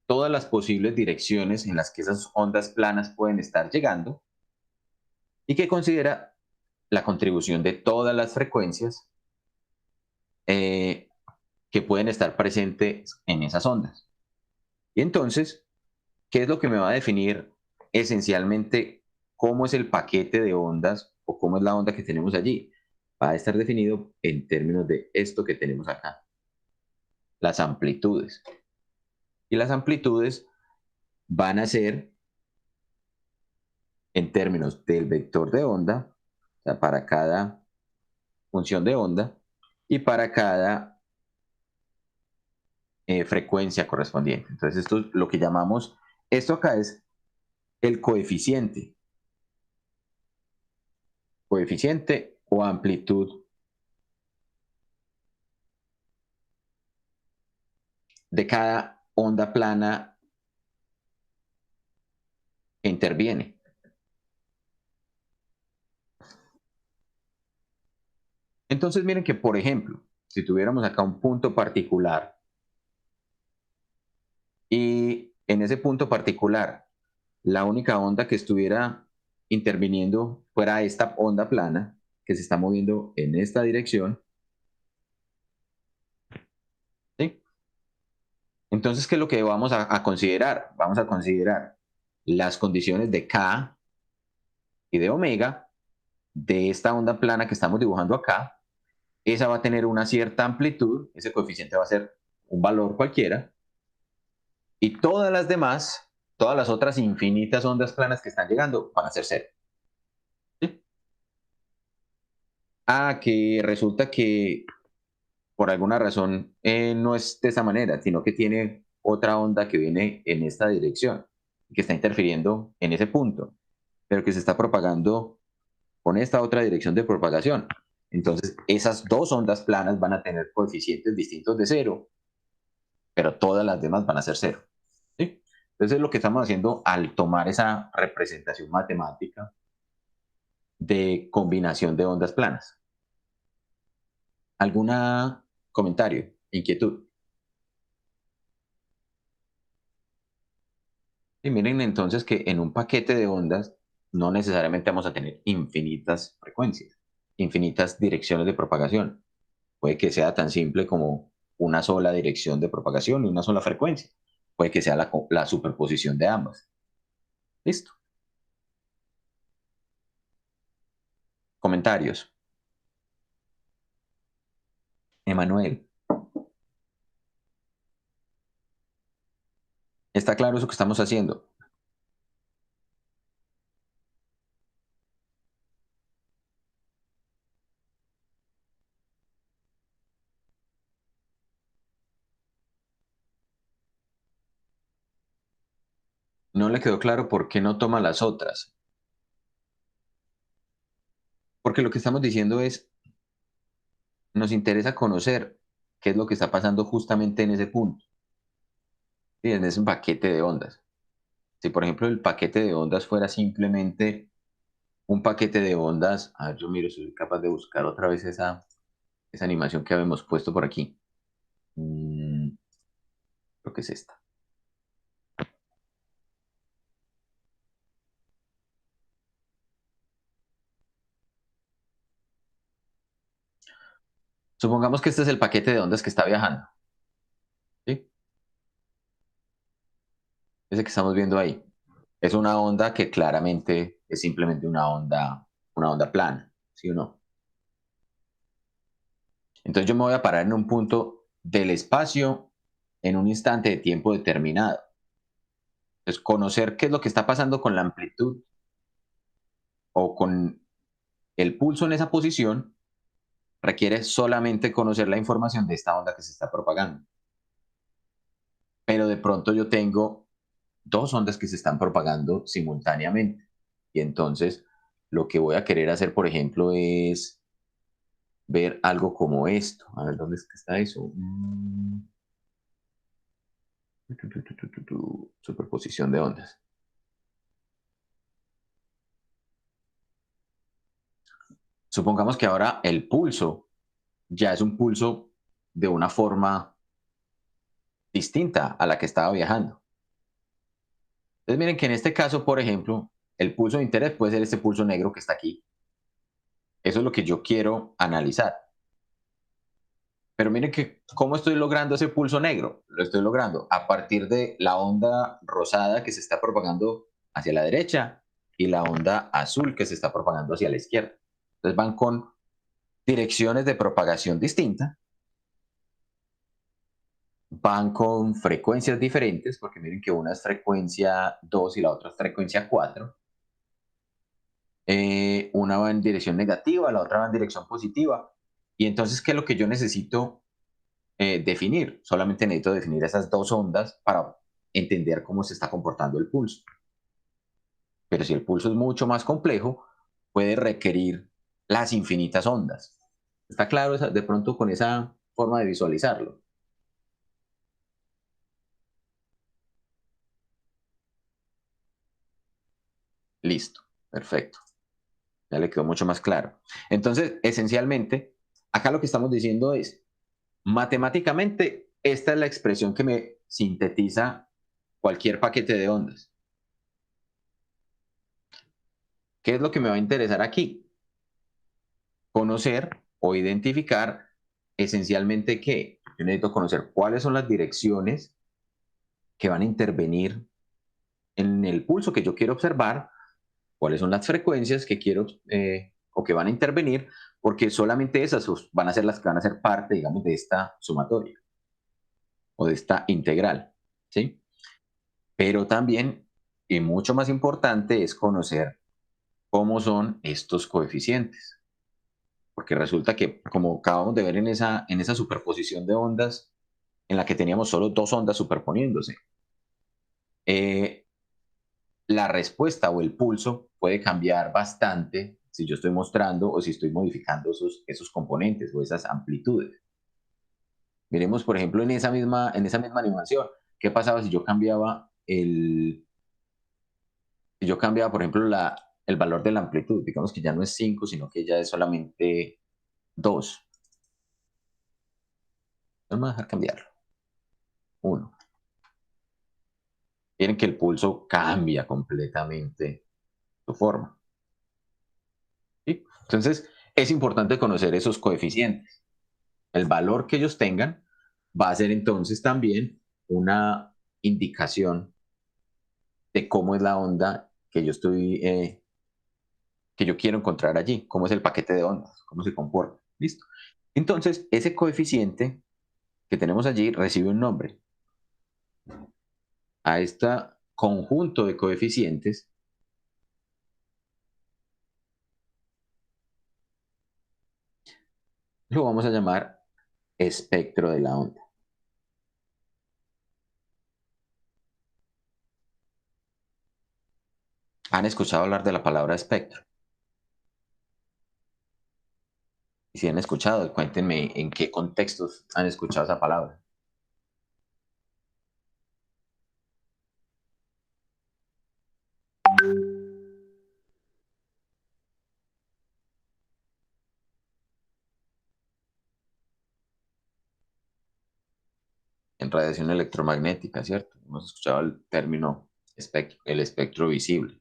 todas las posibles direcciones en las que esas ondas planas pueden estar llegando y que considera la contribución de todas las frecuencias que pueden estar presentes en esas ondas. Y entonces, ¿qué es lo que me va a definir esencialmente cómo es el paquete de ondas o cómo es la onda que tenemos allí? Va a estar definido en términos de esto que tenemos acá, las amplitudes. Y las amplitudes van a ser en términos del vector de onda, o sea, para cada función de onda y para cada frecuencia correspondiente. Entonces, esto es lo que llamamos, esto acá es el coeficiente o amplitud de cada onda plana que interviene. Entonces miren que, por ejemplo, si tuviéramos acá un punto particular y en ese punto particular la única onda que estuviera interviniendo fuera esta onda plana que se está moviendo en esta dirección, ¿sí? Entonces, ¿qué es lo que vamos a considerar? Vamos a considerar las condiciones de K y de omega de esta onda plana que estamos dibujando acá. Esa va a tener una cierta amplitud, ese coeficiente va a ser un valor cualquiera, y todas las demás, todas las otras infinitas ondas planas que están llegando van a ser cero. ¿Sí? Que resulta que por alguna razón no es de esa manera, sino que tiene otra onda que viene en esta dirección, que está interfiriendo en ese punto, pero que se está propagando con esta otra dirección de propagación. Entonces, esas dos ondas planas van a tener coeficientes distintos de cero, pero todas las demás van a ser cero. ¿Sí? Entonces, lo que estamos haciendo al tomar esa representación matemática de combinación de ondas planas. ¿Algún comentario, inquietud? Y miren entonces que en un paquete de ondas no necesariamente vamos a tener infinitas frecuencias, infinitas direcciones de propagación. Puede que sea tan simple como una sola dirección de propagación y una sola frecuencia. Puede que sea la superposición de ambas. Listo. Comentarios. Emanuel. ¿Está claro eso que estamos haciendo? No le quedó claro por qué no toma las otras. Porque lo que estamos diciendo es, nos interesa conocer qué es lo que está pasando justamente en ese punto, ¿sí? En ese paquete de ondas. Si, por ejemplo, el paquete de ondas fuera simplemente un paquete de ondas, a ver, yo miro si soy capaz de buscar otra vez esa animación que habíamos puesto por aquí. Creo que es esta. Supongamos que este es el paquete de ondas que está viajando, ¿sí? Ese que estamos viendo ahí. Es una onda que claramente es simplemente una onda plana, ¿sí o no? Entonces yo me voy a parar en un punto del espacio en un instante de tiempo determinado. Entonces, conocer qué es lo que está pasando con la amplitud o con el pulso en esa posición requiere solamente conocer la información de esta onda que se está propagando. Pero de pronto yo tengo dos ondas que se están propagando simultáneamente. Y entonces lo que voy a querer hacer, por ejemplo, es ver algo como esto. A ver, ¿dónde es que está eso? Superposición de ondas. Supongamos que ahora el pulso ya es un pulso de una forma distinta a la que estaba viajando. Entonces miren que en este caso, por ejemplo, el pulso de interés puede ser este pulso negro que está aquí. Eso es lo que yo quiero analizar. Pero miren que cómo estoy logrando ese pulso negro. Lo estoy logrando a partir de la onda rosada que se está propagando hacia la derecha y la onda azul que se está propagando hacia la izquierda. Entonces van con direcciones de propagación distintas, van con frecuencias diferentes, porque miren que una es frecuencia 2 y la otra es frecuencia 4. Una va en dirección negativa, la otra va en dirección positiva. Y entonces, ¿qué es lo que yo necesito definir? Solamente necesito definir esas dos ondas para entender cómo se está comportando el pulso. Pero si el pulso es mucho más complejo, puede requerir las infinitas ondas. ¿Está claro de pronto con esa forma de visualizarlo? Listo, perfecto. Ya le quedó mucho más claro. Entonces, esencialmente, acá lo que estamos diciendo es, matemáticamente, esta es la expresión que me sintetiza cualquier paquete de ondas. ¿Qué es lo que me va a interesar aquí? Conocer o identificar esencialmente que yo necesito conocer cuáles son las direcciones que van a intervenir en el pulso que yo quiero observar, cuáles son las frecuencias que quiero o que van a intervenir, porque solamente esas van a ser las que van a ser parte, digamos, de esta sumatoria o de esta integral, ¿sí? Pero también, y mucho más importante, es conocer cómo son estos coeficientes, porque resulta que, como acabamos de ver en esa superposición de ondas, en la que teníamos solo dos ondas superponiéndose, eh, la respuesta o el pulso puede cambiar bastante si yo estoy mostrando o si estoy modificando esos componentes o esas amplitudes. Miremos, por ejemplo, en esa misma animación, ¿qué pasaba si yo cambiaba si yo cambiaba, por ejemplo, el valor de la amplitud? Digamos que ya no es 5, sino que ya es solamente 2. Vamos a dejar cambiarlo. 1. miren que el pulso cambia completamente su forma. ¿Sí? Entonces, es importante conocer esos coeficientes. El valor que ellos tengan va a ser entonces también una indicación de cómo es la onda que que yo quiero encontrar allí, cómo es el paquete de ondas, cómo se comporta. ¿Listo? Entonces, ese coeficiente que tenemos allí recibe un nombre. A este conjunto de coeficientes lo vamos a llamar espectro de la onda. ¿Han escuchado hablar de la palabra espectro? Y si han escuchado, cuéntenme en qué contextos han escuchado esa palabra. En radiación electromagnética, ¿cierto? Hemos escuchado el término espectro, el espectro visible.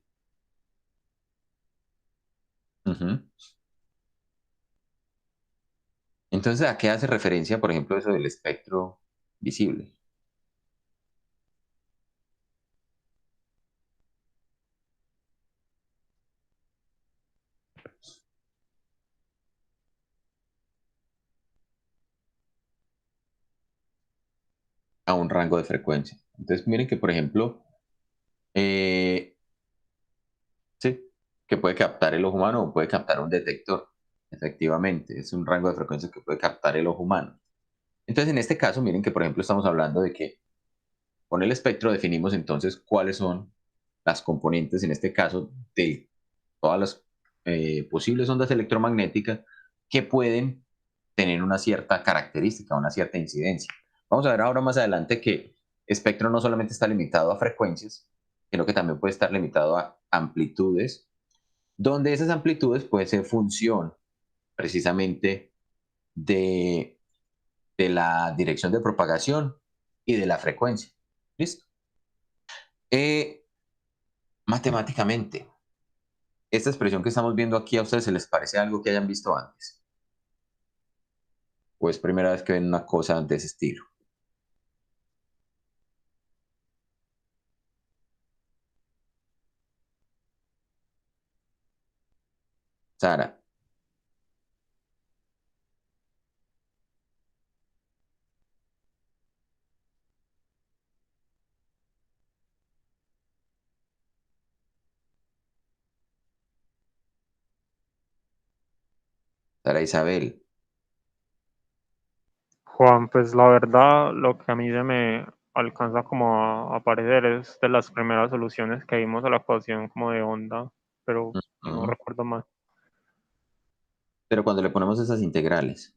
Ujú. Entonces, ¿a qué hace referencia, por ejemplo, eso del espectro visible? A un rango de frecuencia. Entonces, miren que, por ejemplo, sí, que puede captar el ojo humano o puede captar un detector. Efectivamente, es un rango de frecuencia que puede captar el ojo humano. Entonces, en este caso, miren que, por ejemplo, estamos hablando de que con el espectro definimos entonces cuáles son las componentes, en este caso, de todas las posibles ondas electromagnéticas que pueden tener una cierta característica, una cierta incidencia. Vamos a ver ahora más adelante que espectro no solamente está limitado a frecuencias, sino que también puede estar limitado a amplitudes, donde esas amplitudes pueden ser función precisamente de, de la dirección de propagación y de la frecuencia. ¿Listo? Matemáticamente, esta expresión que estamos viendo aquí, ¿a ustedes se les parece algo que hayan visto antes? ¿O es primera vez que ven una cosa de ese estilo? Sara, Sara Isabel. Juan, pues la verdad, lo que a mí se me alcanza como a aparecer es de las primeras soluciones que vimos a la ecuación como de onda, pero no Ujú. recuerdo más. Pero cuando le ponemos esas integrales,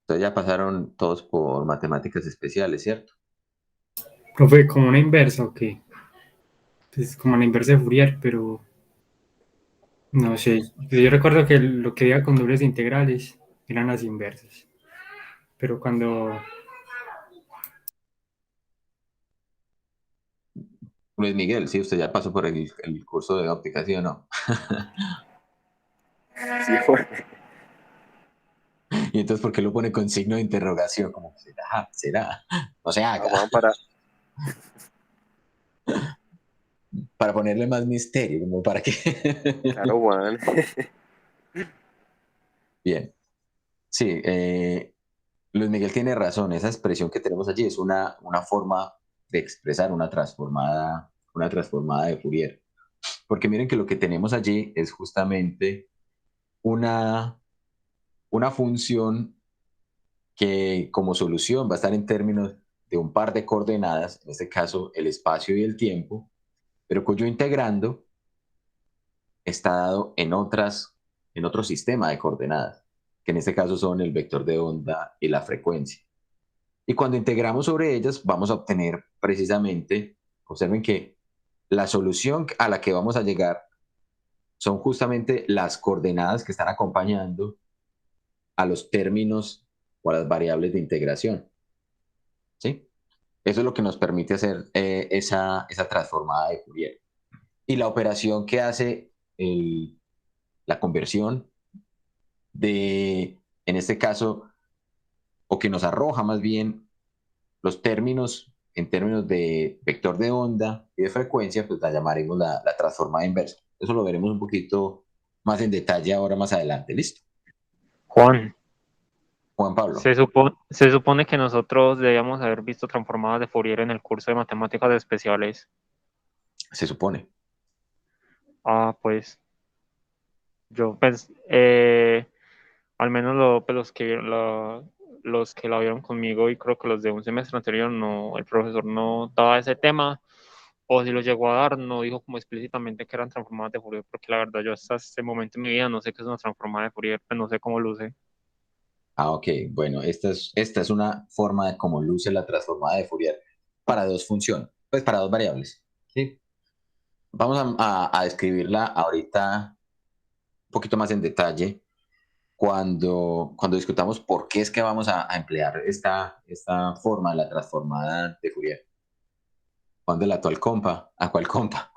entonces ya pasaron todos por matemáticas especiales, ¿cierto? Profe, como una inversa, ¿o qué? Pues como la inversa de Fourier, pero no sé. Pues yo recuerdo que lo que veía con dobles integrales eran las inversas. Pero cuando... Luis Miguel, sí, usted ya pasó por el curso de óptica, ¿sí o no? Sí, fue. Y entonces, ¿por qué lo pone con signo de interrogación? Como, ¿será? ¿Será? No se Ah, haga. Juan, Para ponerle más misterio, como para que... claro, Juan. Bien. Sí, Luis Miguel tiene razón. Esa expresión que tenemos allí es una forma de expresar una transformada de Fourier. Porque miren que lo que tenemos allí es justamente una, una función que como solución va a estar en términos de un par de coordenadas, en este caso el espacio y el tiempo, pero cuyo integrando está dado en otro sistema de coordenadas, que en este caso son el vector de onda y la frecuencia. Y cuando integramos sobre ellas, vamos a obtener precisamente, observen que la solución a la que vamos a llegar son justamente las coordenadas que están acompañando a los términos o a las variables de integración. ¿Sí? Eso es lo que nos permite hacer esa transformada de Fourier. Y la operación que hace la conversión en este caso, o que nos arroja más bien los términos en términos de vector de onda y de frecuencia, pues la llamaremos la transformada inversa. Eso lo veremos un poquito más en detalle ahora más adelante. ¿Listo? Juan, Juan Pablo, se supone que nosotros debíamos haber visto transformadas de Fourier en el curso de matemáticas especiales. se supone. Ah, pues yo pues, al menos pues, los que la vieron conmigo y creo que los de un semestre anterior, no, el profesor no daba ese tema, o si lo llegó a dar, no dijo como explícitamente que eran transformadas de Fourier, porque la verdad yo hasta este momento en mi vida no sé qué es una transformada de Fourier, pues no sé cómo luce. Ah, ok. Bueno, esta es una forma de cómo luce la transformada de Fourier para dos funciones, pues para dos variables. ¿Sí? Vamos a describirla ahorita un poquito más en detalle cuando discutamos por qué es que vamos a emplear esta forma de la transformada de Fourier. ¿Juan delató al compa? ¿A cuál compa?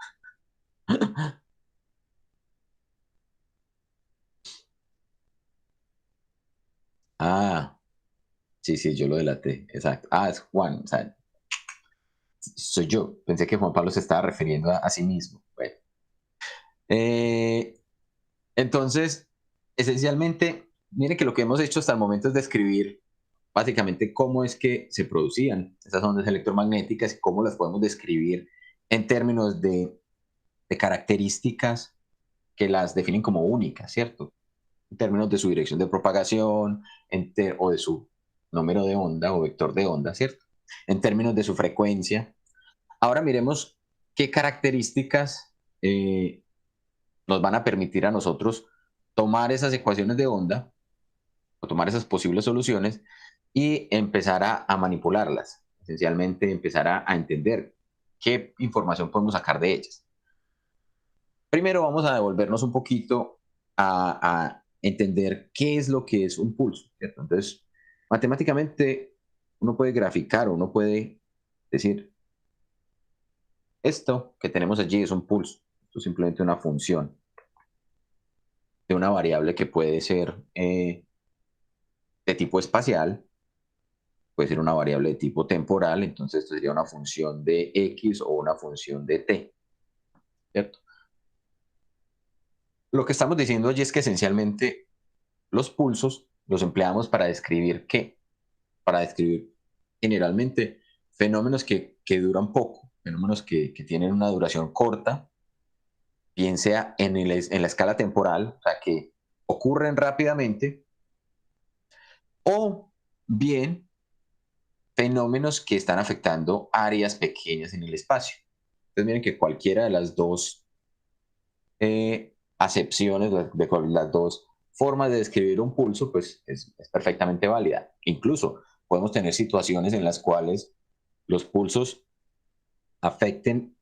Ah, sí, sí, yo lo delaté, exacto. Ah, es Juan, o sea, soy yo. Pensé que Juan Pablo se estaba refiriendo a sí mismo. Bueno. Eh, entonces, esencialmente, miren que lo que hemos hecho hasta el momento es describir básicamente cómo es que se producían esas ondas electromagnéticas y cómo las podemos describir en términos de características que las definen como únicas, ¿cierto? En términos de su dirección de propagación o de su número de onda o vector de onda, ¿cierto? En términos de su frecuencia. Ahora miremos qué características nos van a permitir a nosotros tomar esas ecuaciones de onda o tomar esas posibles soluciones y empezar a manipularlas. Esencialmente empezar a entender qué información podemos sacar de ellas. Primero vamos a devolvernos un poquito a entender qué es lo que es un pulso, ¿cierto? Entonces, matemáticamente uno puede graficar o uno puede decir, esto que tenemos allí es un pulso, esto es simplemente una función de una variable que puede ser de tipo espacial, puede ser una variable de tipo temporal, entonces esto sería una función de x o una función de t, ¿cierto? Lo que estamos diciendo allí es que esencialmente los pulsos los empleamos para describir qué, para describir generalmente fenómenos que duran poco, fenómenos que tienen una duración corta, bien sea en la escala temporal, o sea, que ocurren rápidamente, o bien fenómenos que están afectando áreas pequeñas en el espacio. Entonces miren que cualquiera de las dos acepciones, las dos formas de describir un pulso, pues es perfectamente válida. Incluso podemos tener situaciones en las cuales los pulsos afecten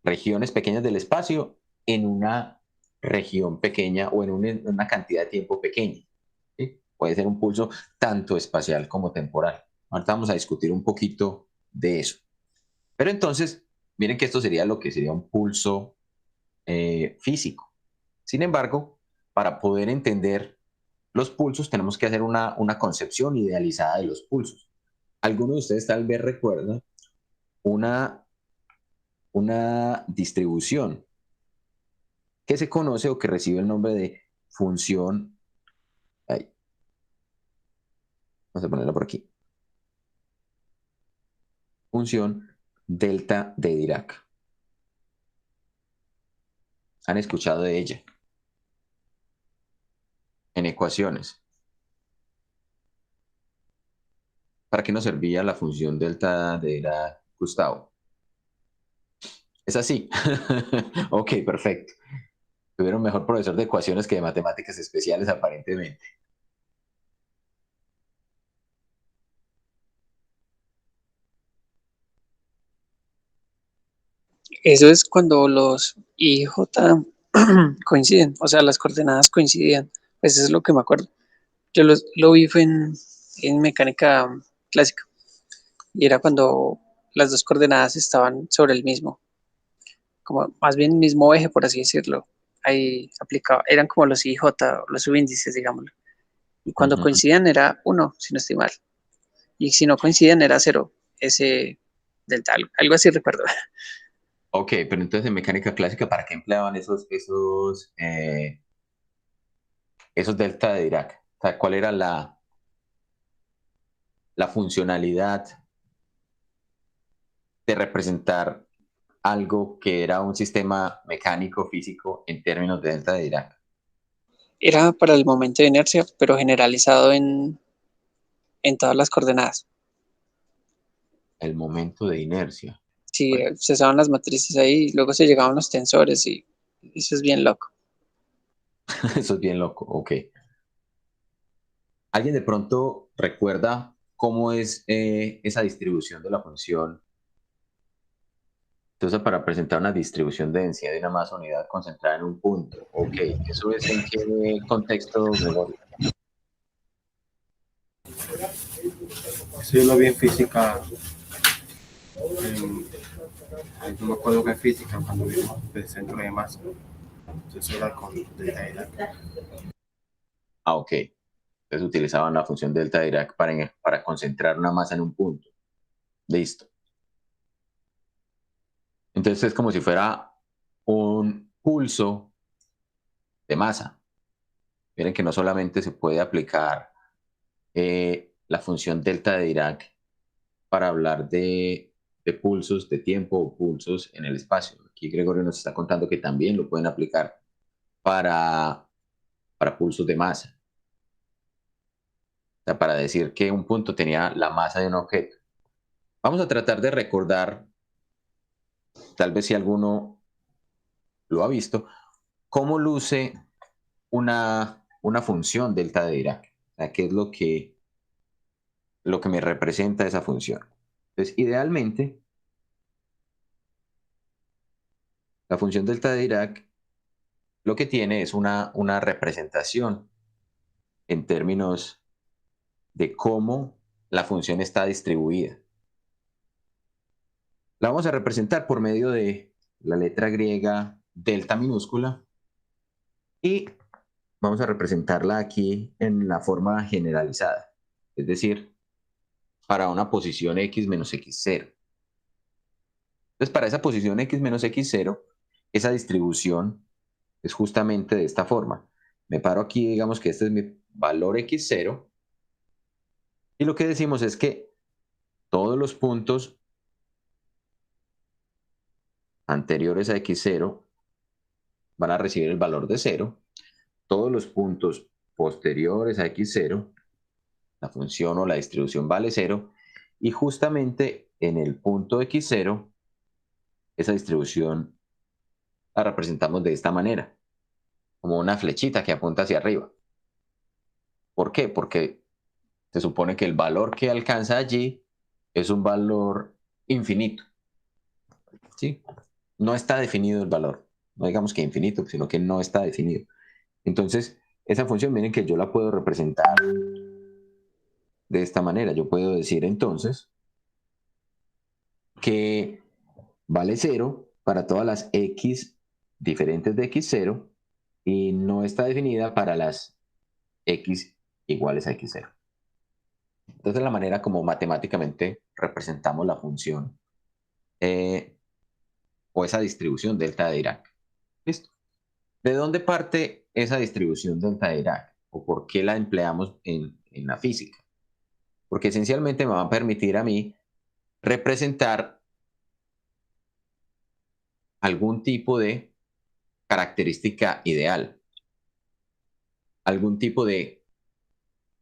regiones pequeñas del espacio en una región pequeña o en una cantidad de tiempo pequeña. ¿Sí? Puede ser un pulso tanto espacial como temporal. Ahorita vamos a discutir un poquito de eso. Pero entonces, miren que esto sería lo que sería un pulso físico. Sin embargo, para poder entender los pulsos, tenemos que hacer una concepción idealizada de los pulsos. Algunos de ustedes tal vez recuerdan una, una distribución que se conoce o que recibe el nombre de función. Ay, vamos a ponerla por aquí. Función delta de Dirac. ¿Han escuchado de ella? En ecuaciones. ¿Para qué nos servía la función delta de Dirac, Gustavo? Es así. Ok, perfecto. Tuvieron mejor profesor de ecuaciones que de matemáticas especiales, aparentemente. Eso es cuando los I y J coinciden, o sea, las coordenadas coincidían. Pues eso es lo que me acuerdo. Yo lo vi fue en mecánica clásica y era cuando las dos coordenadas estaban sobre el mismo, como más bien mismo eje, por así decirlo. Ahí aplicaba, eran como los IJ, los subíndices, digámoslo. Y cuando Ujú. coincidían era 1, si no estoy mal. Y si no coincidían era 0, ese delta, algo así recuerdo. Ok, pero entonces en mecánica clásica, ¿para qué empleaban esos delta de Dirac? O sea, ¿cuál era la funcionalidad de representar algo que era un sistema mecánico físico en términos de delta de Dirac? Era para el momento de inercia, pero generalizado en todas las coordenadas. El momento de inercia. Sí, Bueno, se usaban las matrices ahí, y luego se llegaban los tensores y eso es bien loco. eso es bien loco. Ok. ¿Alguien de pronto recuerda cómo es esa distribución de la función? Entonces, para presentar una distribución de densidad de una masa unidad concentrada en un punto. Ok, ¿eso es en qué contexto, Gregorio? Sí, lo vi en física, no me acuerdo qué física, cuando vimos el centro de masa. Entonces era con delta Dirac. Ah, ok. Entonces utilizaban la función delta Dirac para concentrar una masa en un punto. Listo. Entonces es como si fuera un pulso de masa. Miren que no solamente se puede aplicar la función delta de Dirac para hablar de pulsos de tiempo o pulsos en el espacio. Aquí Gregorio nos está contando que también lo pueden aplicar para, para pulsos de masa. O sea, para decir que un punto tenía la masa de un objeto. Vamos a tratar de recordar, tal vez si alguno lo ha visto, cómo luce una función delta de Dirac. O sea, qué es lo que me representa esa función. Entonces, idealmente, la función delta de Dirac lo que tiene es una representación en términos de cómo la función está distribuida. La vamos a representar por medio de la letra griega delta minúscula y vamos a representarla aquí en la forma generalizada, es decir, para una posición x menos x0. Entonces, para esa posición x menos x0, esa distribución es justamente de esta forma. Me paro aquí, digamos que este es mi valor x0, y lo que decimos es que todos los puntos anteriores a x0 van a recibir el valor de 0. Todos los puntos posteriores a x0, la función o la distribución vale 0. Y justamente en el punto x0, esa distribución la representamos de esta manera, como una flechita que apunta hacia arriba. ¿Por qué? Porque se supone que el valor que alcanza allí es un valor infinito. ¿Sí? No está definido el valor. No digamos que infinito, sino que no está definido. Entonces, esa función, miren que yo la puedo representar de esta manera. Yo puedo decir entonces que vale 0 para todas las x diferentes de x0 y no está definida para las x iguales a x0. Entonces, la manera como matemáticamente representamos la función o esa distribución delta de Dirac. ¿Listo? ¿De dónde parte esa distribución delta de Dirac? ¿O por qué la empleamos en la física? Porque esencialmente me va a permitir a mí representar algún tipo de característica ideal, algún tipo de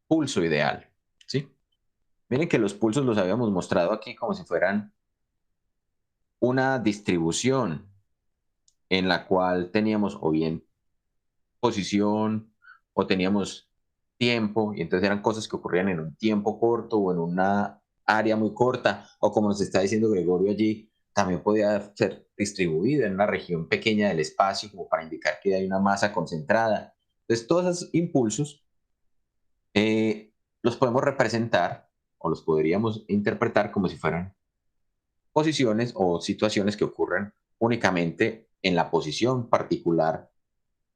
pulso ideal, ¿sí? Miren que los pulsos los habíamos mostrado aquí como si fueran una distribución en la cual teníamos o bien posición o teníamos tiempo, y entonces eran cosas que ocurrían en un tiempo corto o en una área muy corta, o como nos está diciendo Gregorio allí, también podía ser distribuida en una región pequeña del espacio, como para indicar que hay una masa concentrada. Entonces, todos esos impulsos los podemos representar o los podríamos interpretar como si fueran posiciones o situaciones que ocurren únicamente en la posición particular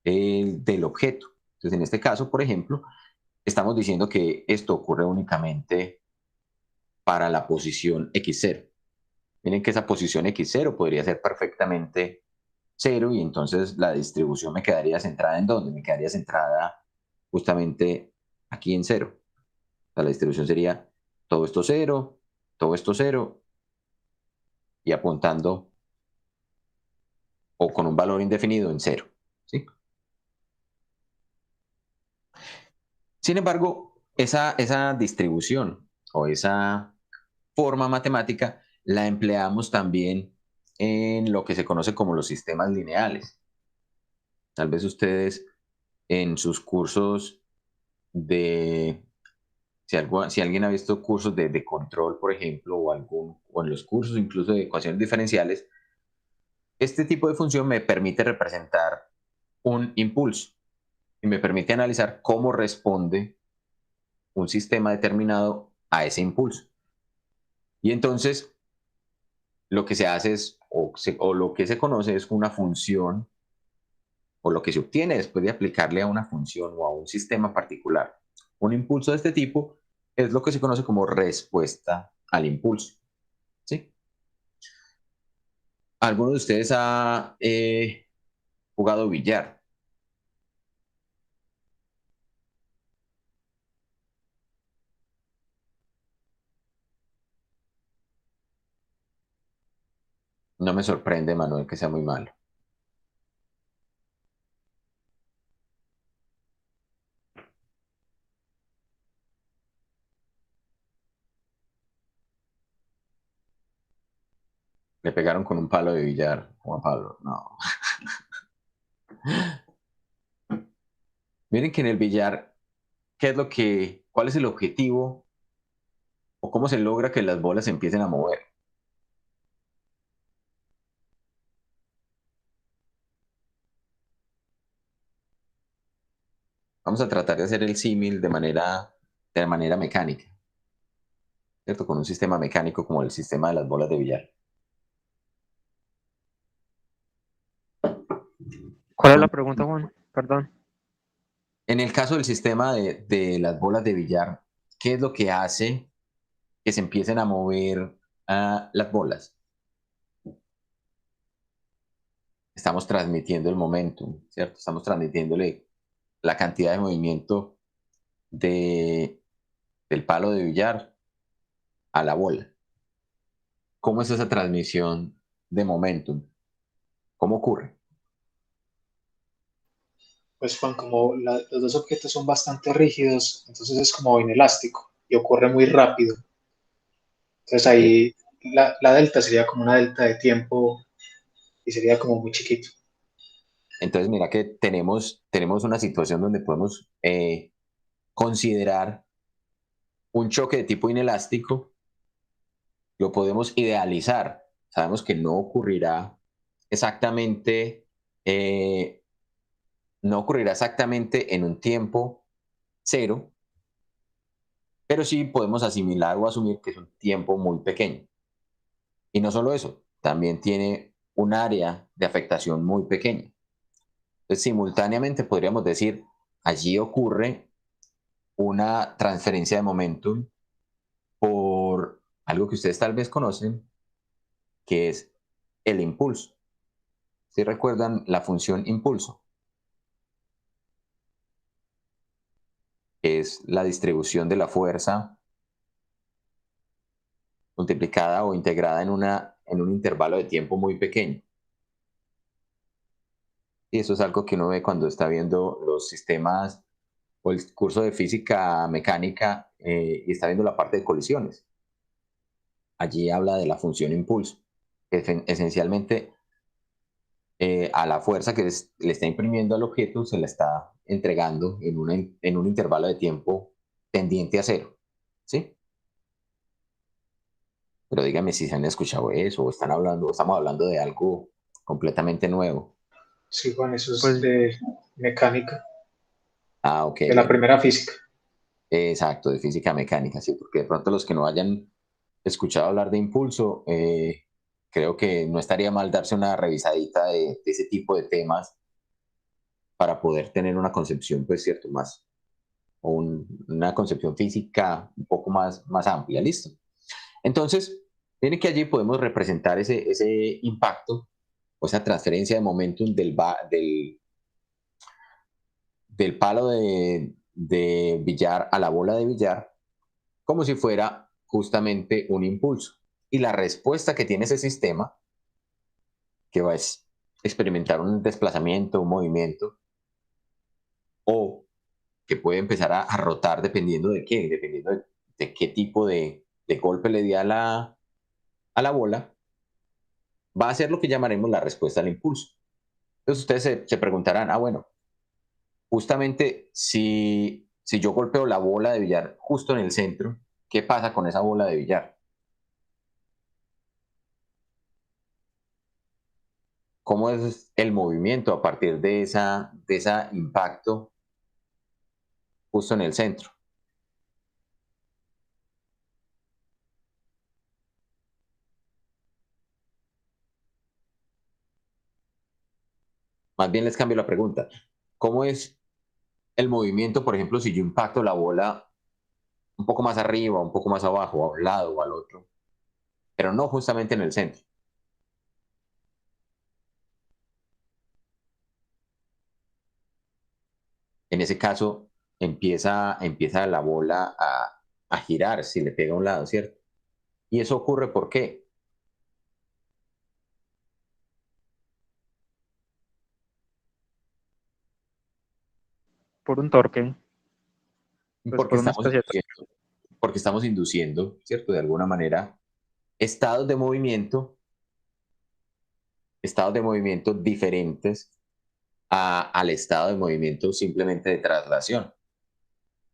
del objeto. Entonces, en este caso, por ejemplo, estamos diciendo que esto ocurre únicamente para la posición x0. Miren que esa posición x0 podría ser perfectamente 0 y entonces la distribución me quedaría centrada ¿en dónde? Me quedaría centrada justamente aquí en 0. O sea, la distribución sería todo esto 0, todo esto 0 y apuntando o con un valor indefinido en 0. ¿Sí? Sin embargo, esa distribución o esa forma matemática la empleamos también en lo que se conoce como los sistemas lineales. Tal vez ustedes en sus cursos de, si alguien ha visto cursos de control, por ejemplo, o en los cursos incluso de ecuaciones diferenciales, este tipo de función me permite representar un impulso y me permite analizar cómo responde un sistema determinado a ese impulso. Y entonces lo que se hace es, o lo que se conoce es una función, o lo que se obtiene después de aplicarle a una función o a un sistema particular un impulso de este tipo, es lo que se conoce como respuesta al impulso. ¿Sí? ¿Alguno de ustedes ha jugado billar? No me sorprende, Manuel, que sea muy malo. Le pegaron con un palo de billar, Juan Pablo. No. Miren que en el billar, ¿cuál es el objetivo o cómo se logra que las bolas se empiecen a mover? Vamos a tratar de hacer el símil de manera mecánica, ¿cierto? Con un sistema mecánico como el sistema de las bolas de billar. ¿Cuál es la pregunta, Juan? Perdón. En el caso del sistema de las bolas de billar, ¿qué es lo que hace que se empiecen a mover las bolas? Estamos transmitiendo el momentum, ¿cierto? Estamos transmitiéndole la cantidad de movimiento del palo de billar a la bola. ¿Cómo es esa transmisión de momentum? ¿Cómo ocurre? Pues Juan, como los dos objetos son bastante rígidos, entonces es como inelástico y ocurre muy rápido. Entonces ahí la delta sería como una delta de tiempo y sería como muy chiquito. Entonces, mira que tenemos una situación donde podemos considerar un choque de tipo inelástico, lo podemos idealizar. Sabemos que no ocurrirá exactamente, no ocurrirá exactamente en un tiempo 0, pero sí podemos asimilar o asumir que es un tiempo muy pequeño. Y no solo eso, también tiene un área de afectación muy pequeña. Entonces, simultáneamente podríamos decir, allí ocurre una transferencia de momentum por algo que ustedes tal vez conocen, que es el impulso. ¿Sí recuerdan la función impulso? Es la distribución de la fuerza multiplicada o integrada en un intervalo de tiempo muy pequeño. Y eso es algo que uno ve cuando está viendo los sistemas o el curso de física mecánica y está viendo la parte de colisiones. Allí habla de la función impulso, que esencialmente a la fuerza que le está imprimiendo al objeto se la está entregando en un intervalo de tiempo tendiente a 0. ¿Sí? Pero díganme si se han escuchado eso o estamos hablando de algo completamente nuevo. Sí, Juan, eso es Pues de mecánica, Ah, ok, de la bien. primera física. Exacto, de física mecánica, sí, porque de pronto los que no hayan escuchado hablar de impulso, creo que no estaría mal darse una revisadita de ese tipo de temas para poder tener una concepción, pues cierto, más, o una concepción física un poco más amplia, ¿listo? Entonces, miren que allí podemos representar ese impacto o esa transferencia de momentum del palo de billar a la bola de billar como si fuera justamente un impulso. Y la respuesta que tiene ese sistema, que va a experimentar un desplazamiento, un movimiento, o que puede empezar a rotar dependiendo de qué, dependiendo de qué tipo de golpe le di a la bola, va a ser lo que llamaremos la respuesta al impulso. Entonces ustedes se preguntarán, bueno, justamente si yo golpeo la bola de billar justo en el centro, ¿qué pasa con esa bola de billar? ¿Cómo es el movimiento a partir de ese impacto justo en el centro? Más bien les cambio la pregunta. ¿Cómo es el movimiento, por ejemplo, si yo impacto la bola un poco más arriba, un poco más abajo, a un lado o al otro, pero no justamente en el centro? En ese caso, empieza la bola a girar si le pega a un lado, ¿cierto? ¿Y eso ocurre por qué? Por un torque, pues Porque por una estamos especie de torque. induciendo, porque estamos induciendo, ¿cierto? De alguna manera, estados de movimiento, estados de movimiento diferentes al estado de movimiento simplemente de traslación.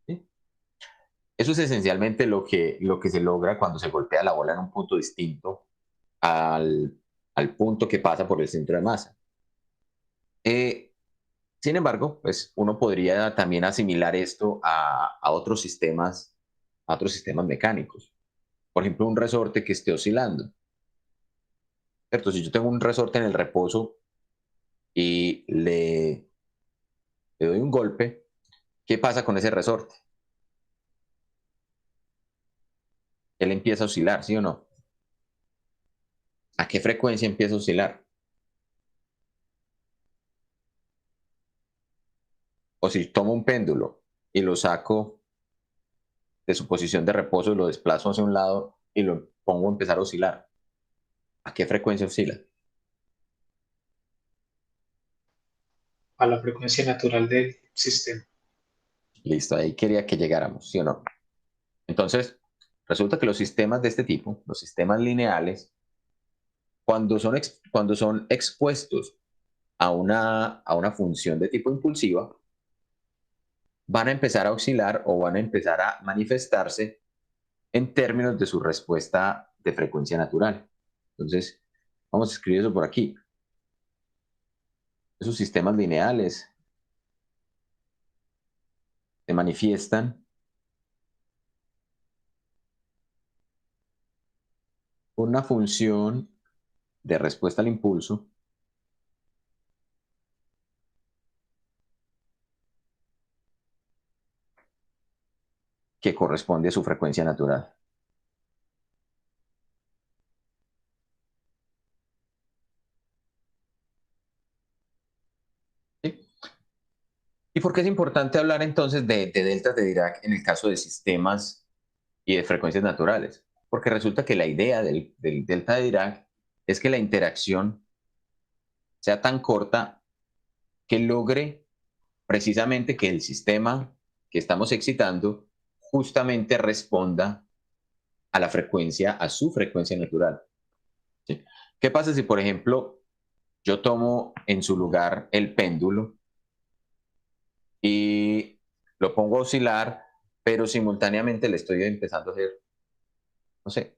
¿Sí? Eso es esencialmente lo que se logra cuando se golpea la bola en un punto distinto al punto que pasa por el centro de masa. Eh, Sin embargo, pues uno podría también asimilar esto a otros sistemas mecánicos. Por ejemplo, un resorte que esté oscilando. ¿Cierto? Si yo tengo un resorte en el reposo y le doy un golpe, ¿qué pasa con ese resorte? Él empieza a oscilar, ¿sí o no? ¿A qué frecuencia empieza a oscilar? O si tomo un péndulo y lo saco de su posición de reposo y lo desplazo hacia un lado y lo pongo a empezar a oscilar, ¿a qué frecuencia oscila? A la frecuencia natural del sistema. Listo, ahí quería que llegáramos, ¿sí o no? Entonces, resulta que los sistemas de este tipo, los sistemas lineales, cuando son expuestos a una función de tipo impulsiva, van a empezar a oscilar o van a empezar a manifestarse en términos de su respuesta de frecuencia natural. Entonces, vamos a escribir eso por aquí. Esos sistemas lineales se manifiestan con una función de respuesta al impulso que corresponde a su frecuencia natural. ¿Sí? ¿Y por qué es importante hablar entonces de deltas de Dirac en el caso de sistemas y de frecuencias naturales? Porque resulta que la idea del delta de Dirac es que la interacción sea tan corta que logre precisamente que el sistema que estamos excitando justamente responda a la frecuencia, a su frecuencia natural. ¿Sí? ¿Qué pasa si, por ejemplo, yo tomo en su lugar el péndulo y lo pongo a oscilar, pero simultáneamente le estoy empezando a hacer, no sé,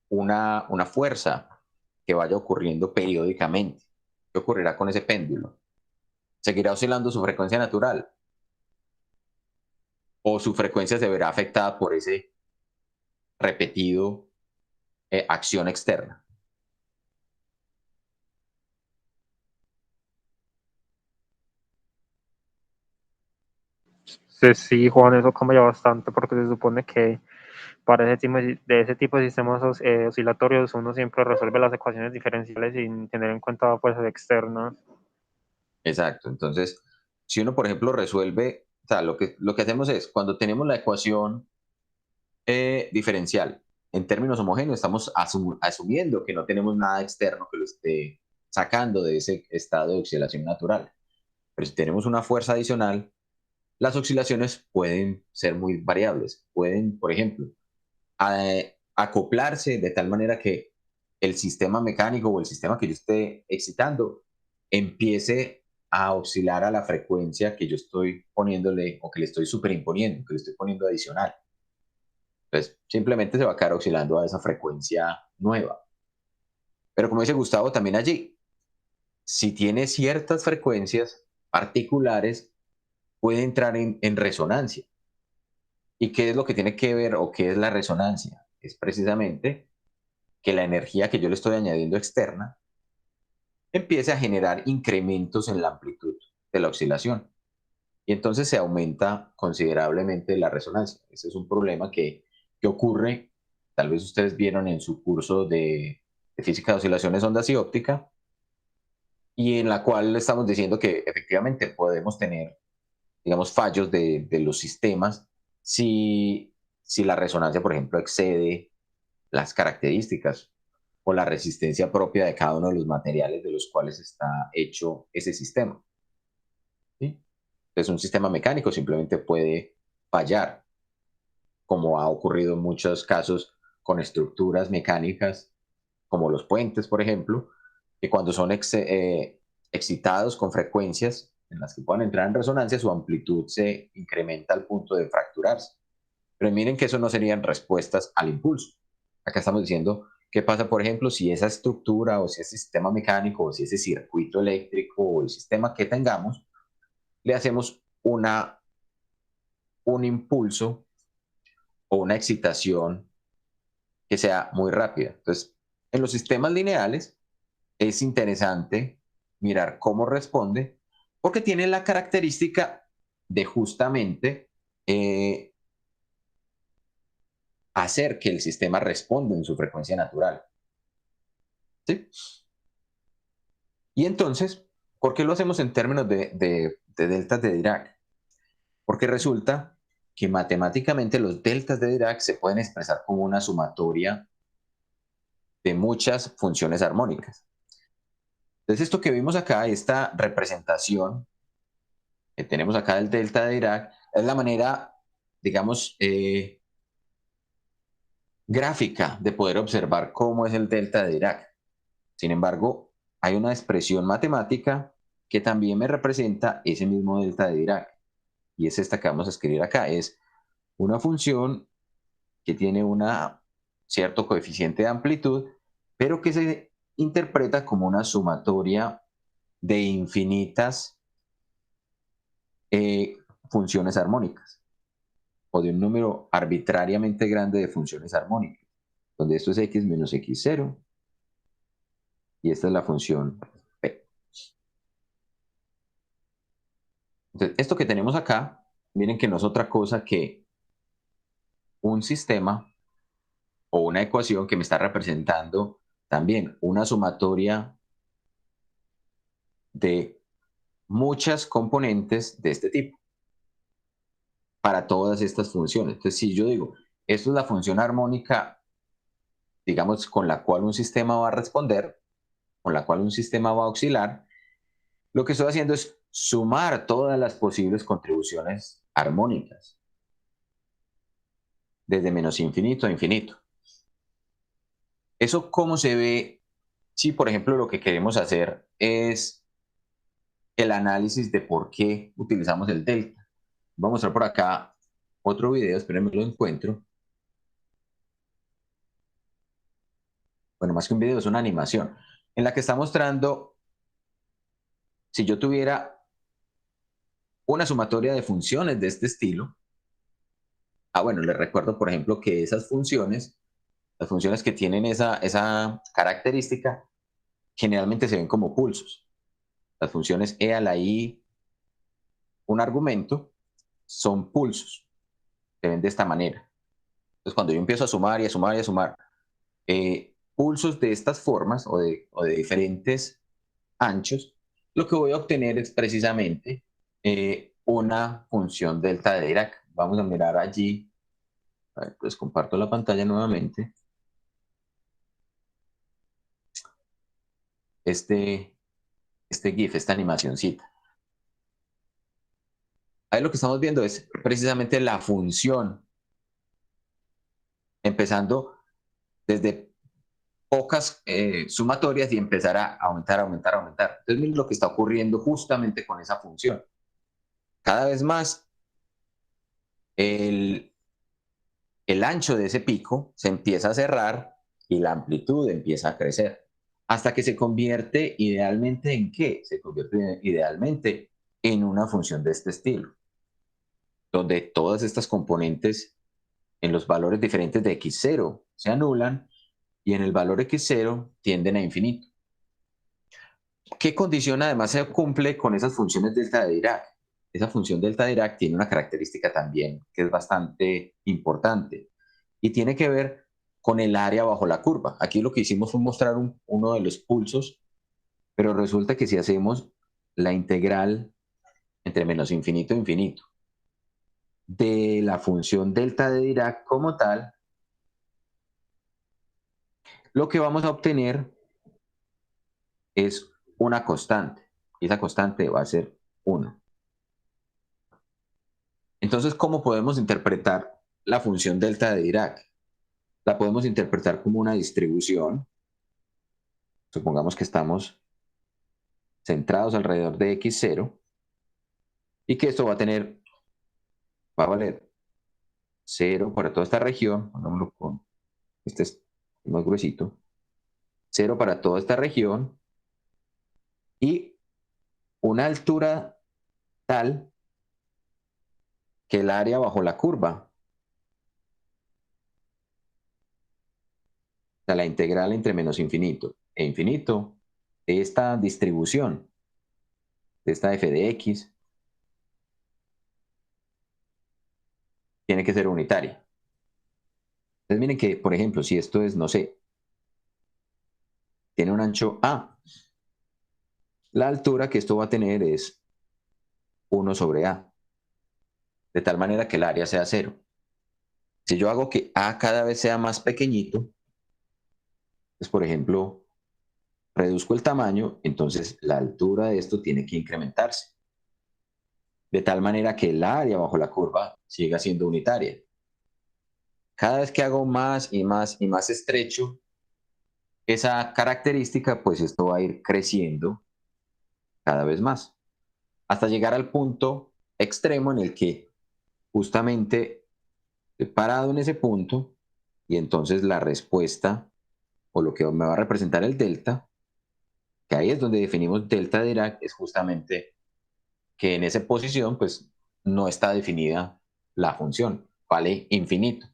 una fuerza que vaya ocurriendo periódicamente? ¿Qué ocurrirá con ese péndulo? Seguirá oscilando su frecuencia natural. o su frecuencia se verá afectada por ese repetido acción externa. Sí, Juan, eso cambia bastante porque se supone que para ese tipo de sistemas oscilatorios uno siempre resuelve las ecuaciones diferenciales sin tener en cuenta fuerzas externas. Exacto. Entonces, si uno, por ejemplo, resuelve, o sea, lo que hacemos es, cuando tenemos la ecuación diferencial en términos homogéneos, estamos asumiendo que no tenemos nada externo que lo esté sacando de ese estado de oscilación natural. Pero si tenemos una fuerza adicional, las oscilaciones pueden ser muy variables. Pueden, por ejemplo, acoplarse de tal manera que el sistema mecánico o el sistema que yo esté excitando empiece a oscilar a la frecuencia que yo estoy poniéndole o que le estoy superimponiendo, que le estoy poniendo adicional. Entonces, simplemente se va a quedar oscilando a esa frecuencia nueva. Pero como dice Gustavo también allí, si tiene ciertas frecuencias particulares, puede entrar en resonancia. ¿Y qué es lo que tiene que ver o qué es la resonancia? Es precisamente que la energía que yo le estoy añadiendo externa empiece a generar incrementos en la amplitud de la oscilación. Y entonces se aumenta considerablemente la resonancia. Ese es un problema que ocurre, tal vez ustedes vieron en su curso de física de oscilaciones, ondas y óptica, y en la cual estamos diciendo que efectivamente podemos tener, digamos, fallos de los sistemas si la resonancia, por ejemplo, excede las características o la resistencia propia de cada uno de los materiales de los cuales está hecho ese sistema. ¿Sí? Entonces, un sistema mecánico simplemente puede fallar, como ha ocurrido en muchos casos con estructuras mecánicas, como los puentes, por ejemplo, que cuando son excitados con frecuencias en las que puedan entrar en resonancia, su amplitud se incrementa al punto de fracturarse. Pero miren que eso no serían respuestas al impulso. Acá estamos diciendo qué pasa, por ejemplo, si esa estructura o si ese sistema mecánico o si ese circuito eléctrico o el sistema que tengamos, le hacemos un impulso o una excitación que sea muy rápida. Entonces, en los sistemas lineales es interesante mirar cómo responde porque tiene la característica de justamente hacer que el sistema responda en su frecuencia natural. ¿Sí? Y entonces, ¿por qué lo hacemos en términos de deltas de Dirac? Porque resulta que matemáticamente los deltas de Dirac se pueden expresar como una sumatoria de muchas funciones armónicas. Entonces, esto que vimos acá, esta representación que tenemos acá del delta de Dirac, es la manera, digamos, gráfica de poder observar cómo es el delta de Dirac. Sin embargo, hay una expresión matemática que también me representa ese mismo delta de Dirac. Y es esta que vamos a escribir acá. Es una función que tiene un cierto coeficiente de amplitud, pero que se interpreta como una sumatoria de infinitas funciones armónicas o de un número arbitrariamente grande de funciones armónicas, donde esto es x menos x0 y esta es la función p. Entonces, esto que tenemos acá, miren que no es otra cosa que un sistema o una ecuación que me está representando también una sumatoria de muchas componentes de este tipo para todas estas funciones. Entonces, si yo digo, esto es la función armónica, digamos, con la cual un sistema va a responder, con la cual un sistema va a oscilar, lo que estoy haciendo es sumar todas las posibles contribuciones armónicas, desde menos infinito a infinito. ¿Eso cómo se ve si, por ejemplo, lo que queremos hacer es el análisis de por qué utilizamos el delta? Voy a mostrar por acá otro video, espérenme lo encuentro. Bueno, más que un video, es una animación en la que está mostrando si yo tuviera una sumatoria de funciones de este estilo, Bueno, les recuerdo, por ejemplo, que esas funciones, las funciones que tienen esa característica, generalmente se ven como pulsos. Las funciones e a la i, un argumento, son pulsos. Se ven de esta manera. Entonces, cuando yo empiezo a sumar y a sumar y a sumar pulsos de estas formas o de diferentes anchos, lo que voy a obtener es precisamente una función delta de Dirac. Vamos a mirar allí. A ver, pues comparto la pantalla nuevamente. Este GIF, esta animacioncita. Ahí lo que estamos viendo es precisamente la función, empezando desde pocas sumatorias y empezar a aumentar, aumentar, aumentar. Entonces, miren lo que está ocurriendo justamente con esa función. Cada vez más, el ancho de ese pico se empieza a cerrar y la amplitud empieza a crecer, hasta que se convierte idealmente ¿en qué? Se convierte idealmente en una función de este estilo, donde todas estas componentes en los valores diferentes de x0 se anulan y en el valor x0 tienden a infinito. ¿Qué condición además se cumple con esas funciones delta de Dirac? Esa función delta de Dirac tiene una característica también que es bastante importante y tiene que ver con el área bajo la curva. Aquí lo que hicimos fue mostrar uno de los pulsos, pero resulta que si hacemos la integral entre menos infinito e infinito de la función delta de Dirac como tal, lo que vamos a obtener es una constante, y esa constante va a ser 1. Entonces, ¿cómo podemos interpretar la función delta de Dirac? La podemos interpretar como una distribución. Supongamos que estamos centrados alrededor de x0 y que esto va a valer 0 para toda esta región. Pongámoslo con este es más gruesito. 0 para toda esta región y una altura tal que el área bajo la curva, o sea, la integral entre menos infinito e infinito de esta distribución, de esta f de x, tiene que ser unitaria. Entonces miren que, por ejemplo, si esto es, no sé, tiene un ancho a, la altura que esto va a tener es 1 sobre a, de tal manera que el área sea 0. Si yo hago que a cada vez sea más pequeñito, pues por ejemplo, reduzco el tamaño, entonces la altura de esto tiene que incrementarse, de tal manera que el área bajo la curva siga siendo unitaria. Cada vez que hago más y más y más estrecho esa característica, pues esto va a ir creciendo cada vez más, hasta llegar al punto extremo en el que justamente he parado en ese punto y entonces la respuesta o lo que me va a representar el delta, que ahí es donde definimos delta de Dirac, es justamente que en esa posición pues no está definida la función, vale infinito,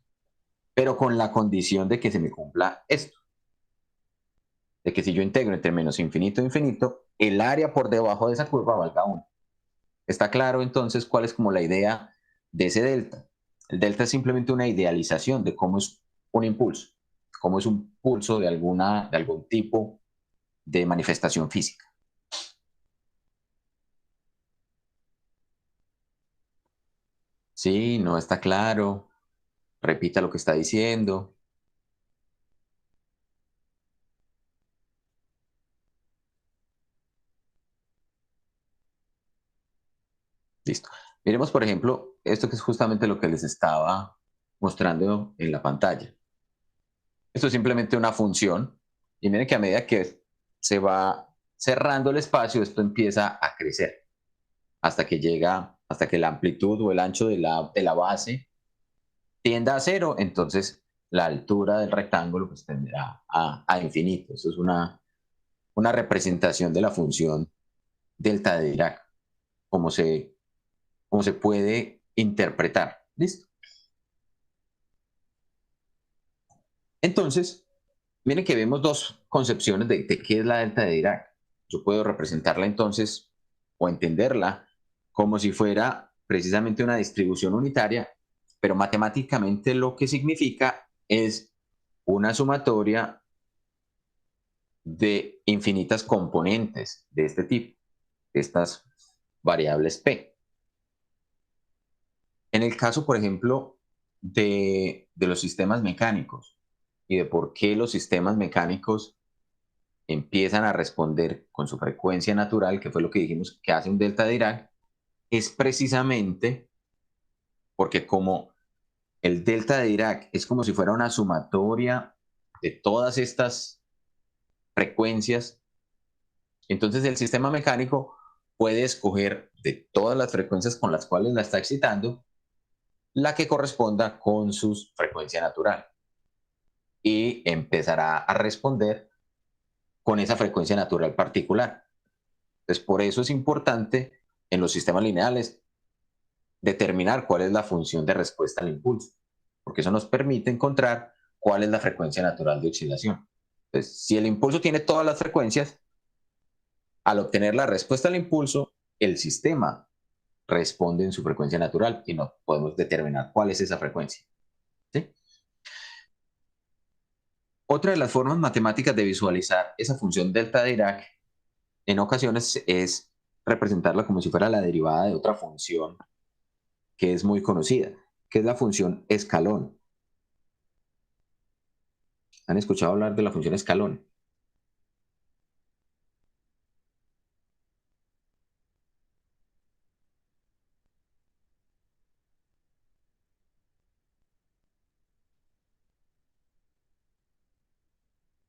pero con la condición de que se me cumpla esto, de que si yo integro entre menos infinito e infinito, el área por debajo de esa curva valga 1. ¿Está claro entonces cuál es como la idea de ese delta? El delta es simplemente una idealización de cómo es un impulso, cómo es un pulso de algún tipo de manifestación física. Sí, no está claro. Repita lo que está diciendo. Listo. Miremos, por ejemplo, esto que es justamente lo que les estaba mostrando en la pantalla. Esto es simplemente una función. Y miren que a medida que se va cerrando el espacio, esto empieza a crecer hasta que la amplitud o el ancho de la base tienda a 0. Entonces, la altura del rectángulo pues tenderá a infinito. Eso es una representación de la función delta de Dirac, como se puede interpretar. ¿Listo? Entonces, miren que vemos dos concepciones de qué es la delta de Dirac. Yo puedo representarla entonces o entenderla como si fuera precisamente una distribución unitaria, pero matemáticamente lo que significa es una sumatoria de infinitas componentes de este tipo, de estas variables P. En el caso, por ejemplo, de los sistemas mecánicos y de por qué los sistemas mecánicos empiezan a responder con su frecuencia natural, que fue lo que dijimos que hace un delta de Dirac, es precisamente porque como el delta de Dirac es como si fuera una sumatoria de todas estas frecuencias, entonces el sistema mecánico puede escoger de todas las frecuencias con las cuales la está excitando la que corresponda con su frecuencia natural y empezará a responder con esa frecuencia natural particular. Entonces, por eso es importante en los sistemas lineales determinar cuál es la función de respuesta al impulso, porque eso nos permite encontrar cuál es la frecuencia natural de oscilación. Entonces, si el impulso tiene todas las frecuencias, al obtener la respuesta al impulso, el sistema responde en su frecuencia natural y no podemos determinar cuál es esa frecuencia. ¿Sí? Otra de las formas matemáticas de visualizar esa función delta de Dirac en ocasiones es representarla como si fuera la derivada de otra función que es muy conocida, que es la función escalón. ¿Han escuchado hablar de la función escalón?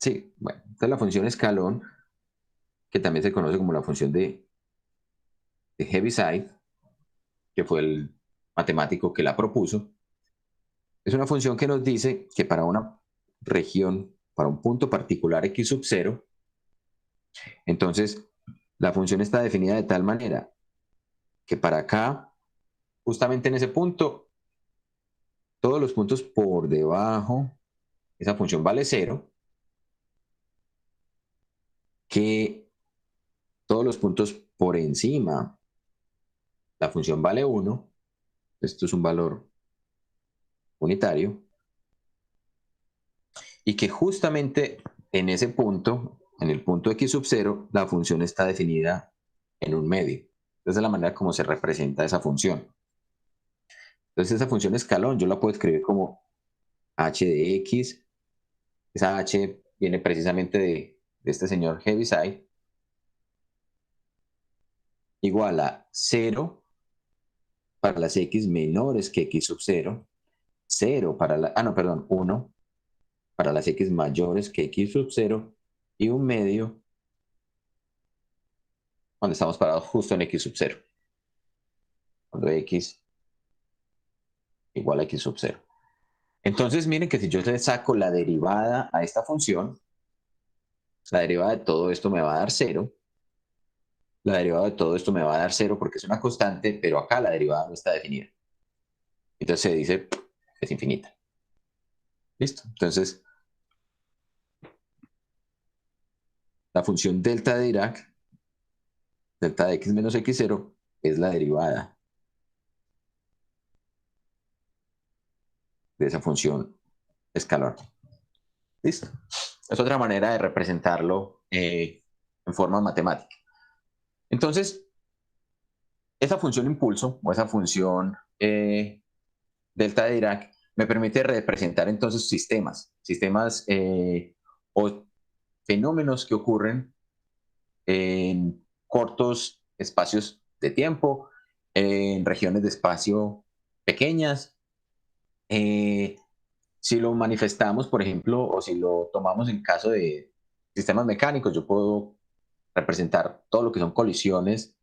Sí, bueno, esta es la función escalón, que también se conoce como la función de Heaviside, que fue el matemático que la propuso. Es una función que nos dice que para una región, para un punto particular x sub 0, entonces la función está definida de tal manera que para acá, justamente en ese punto, todos los puntos por debajo, esa función vale 0, que todos los puntos por encima, la función vale 1, esto es un valor unitario, y que justamente en ese punto, en el punto x sub 0, la función está definida en un medio. Esa es la manera como se representa esa función. Entonces esa función escalón yo la puedo escribir como h de x. Esa h viene precisamente de este señor Heaviside, igual a 0 para las x menores que x sub 0, 0 para la, 1 para las x mayores que x sub 0 y un medio cuando estamos parados justo en x sub 0, cuando x igual a x sub 0. Entonces miren que si yo le saco la derivada a esta función, la derivada de todo esto me va a dar 0. La derivada de todo esto me va a dar 0 porque es una constante, pero acá la derivada no está definida. Entonces se dice que es infinita. ¿Listo? Entonces, la función delta de Dirac, delta de x menos x0, es la derivada de esa función escalar. ¿Listo? Es otra manera de representarlo en forma matemática. Entonces, esa función impulso o esa función delta de Dirac me permite representar entonces sistemas o fenómenos que ocurren en cortos espacios de tiempo, en regiones de espacio pequeñas. Si lo manifestamos, por ejemplo, o si lo tomamos en caso de sistemas mecánicos, yo puedo representar todo lo que son colisiones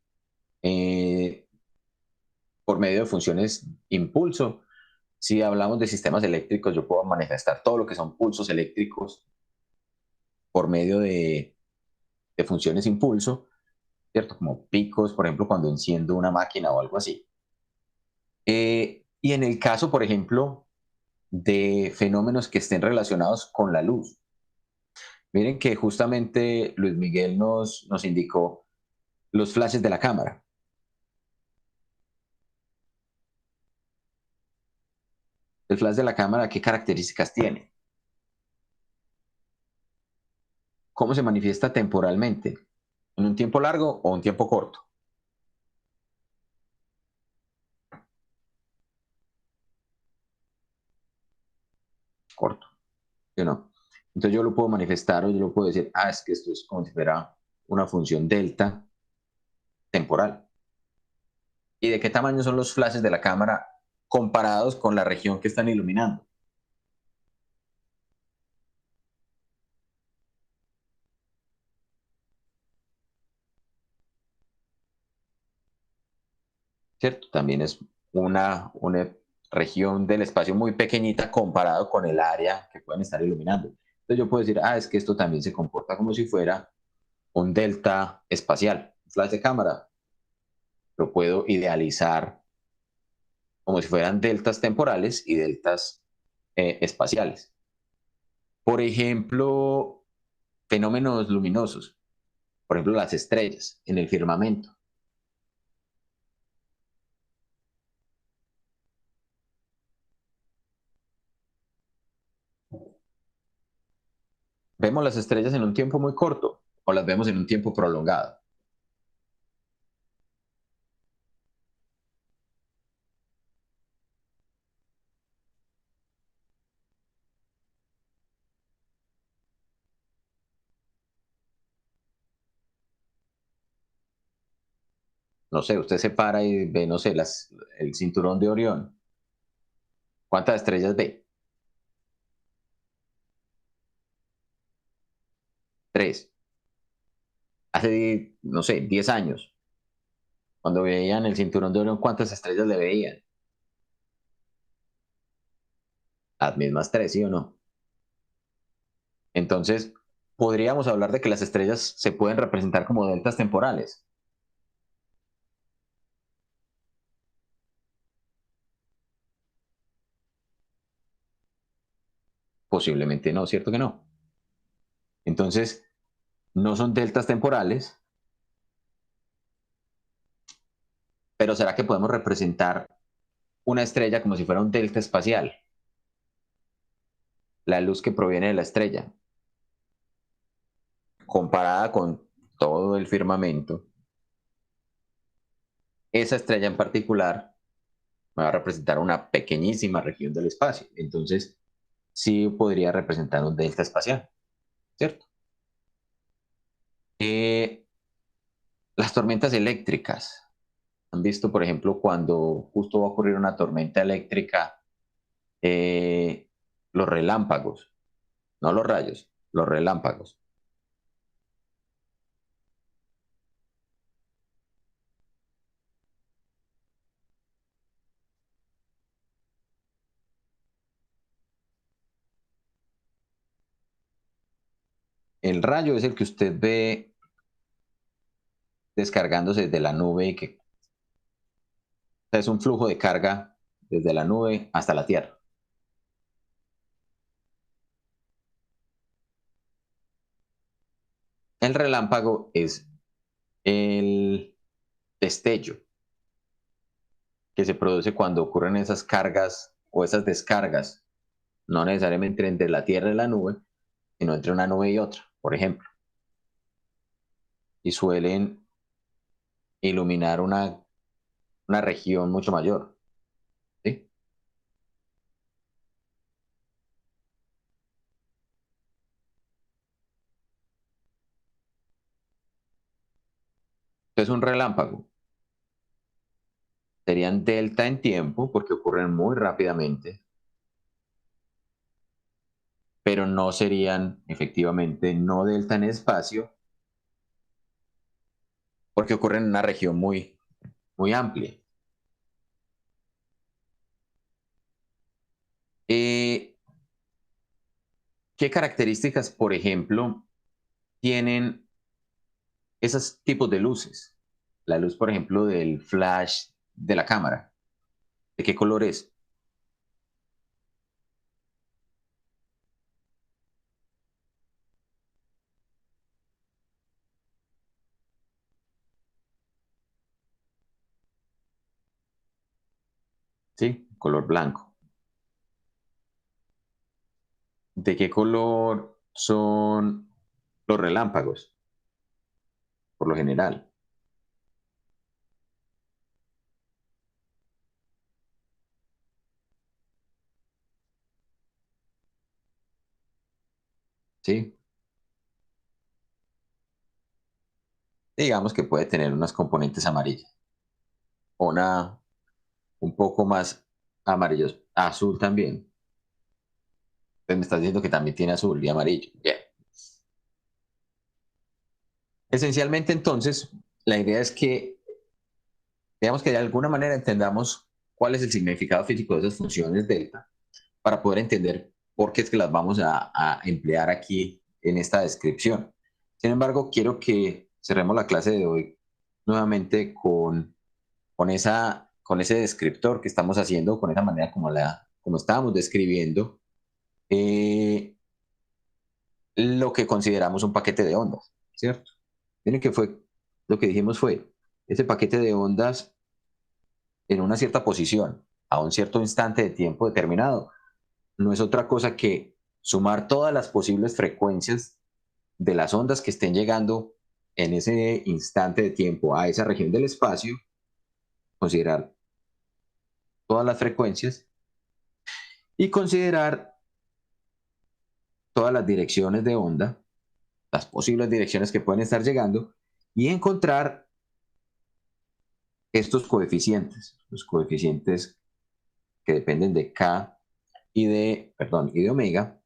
por medio de funciones impulso. Si hablamos de sistemas eléctricos, yo puedo manifestar todo lo que son pulsos eléctricos por medio de funciones impulso, ¿cierto? Como picos, por ejemplo, cuando enciendo una máquina o algo así. Y en el caso, por ejemplo, de fenómenos que estén relacionados con la luz. Miren que justamente Luis Miguel nos indicó los flashes de la cámara. El flash de la cámara, ¿qué características tiene? ¿Cómo se manifiesta temporalmente? ¿En un tiempo largo o un tiempo corto? Corto, ¿sí o no? Entonces yo lo puedo manifestar o yo lo puedo decir, es que esto es como si fuera una función delta temporal. ¿Y de qué tamaño son los flashes de la cámara comparados con la región que están iluminando? ¿Cierto? También es una región del espacio muy pequeñita comparado con el área que pueden estar iluminando. Entonces yo puedo decir, es que esto también se comporta como si fuera un delta espacial. Un flash de cámara lo puedo idealizar como si fueran deltas temporales y deltas espaciales. Por ejemplo, fenómenos luminosos. Por ejemplo, las estrellas en el firmamento. ¿Vemos las estrellas en un tiempo muy corto o las vemos en un tiempo prolongado? No sé, usted se para y ve, no sé, el cinturón de Orión. ¿Cuántas estrellas ve? 3. Hace, no sé, 10 años, cuando veían el cinturón de Orión, ¿cuántas estrellas le veían? Las mismas 3, ¿sí o no? Entonces, podríamos hablar de que las estrellas se pueden representar como deltas temporales. Posiblemente no, ¿cierto que no? Entonces, no son deltas temporales, pero ¿será que podemos representar una estrella como si fuera un delta espacial? La luz que proviene de la estrella, comparada con todo el firmamento, esa estrella en particular me va a representar una pequeñísima región del espacio. Entonces, sí podría representar un delta espacial, ¿cierto? Las tormentas eléctricas. ¿Han visto, por ejemplo, cuando justo va a ocurrir una tormenta eléctrica, los relámpagos, no los rayos, los relámpagos? El rayo es el que usted ve descargándose desde la nube y que es un flujo de carga desde la nube hasta la Tierra. El relámpago es el destello que se produce cuando ocurren esas cargas o esas descargas, no necesariamente entre la Tierra y la nube, sino entre una nube y otra, por ejemplo. Y suelen iluminar una región mucho mayor. ¿Sí? Entonces un relámpago serían delta en tiempo porque ocurren muy rápidamente, pero no serían efectivamente no delta en espacio porque ocurren en una región muy, muy amplia. ¿Qué características, por ejemplo, tienen esos tipos de luces? La luz, por ejemplo, del flash de la cámara. ¿De qué color es? ¿sí? Color blanco. ¿De qué color son los relámpagos? Por lo general. ¿Sí? Digamos que puede tener unas componentes amarillas. O una un poco más amarillos. Azul también. Entonces me estás diciendo que también tiene azul y amarillo. Bien. Esencialmente, entonces, la idea es que, digamos que de alguna manera entendamos cuál es el significado físico de esas funciones delta para poder entender por qué es que las vamos a emplear aquí en esta descripción. Sin embargo, quiero que cerremos la clase de hoy nuevamente con ese descriptor que estamos haciendo, con esa manera como estábamos describiendo lo que consideramos un paquete de ondas, ¿cierto? Miren que fue, lo que dijimos fue, ese paquete de ondas en una cierta posición, a un cierto instante de tiempo determinado, no es otra cosa que sumar todas las posibles frecuencias de las ondas que estén llegando en ese instante de tiempo a esa región del espacio, considerar todas las frecuencias y considerar todas las direcciones de onda, las posibles direcciones que pueden estar llegando y encontrar estos coeficientes, los coeficientes que dependen de K y de omega,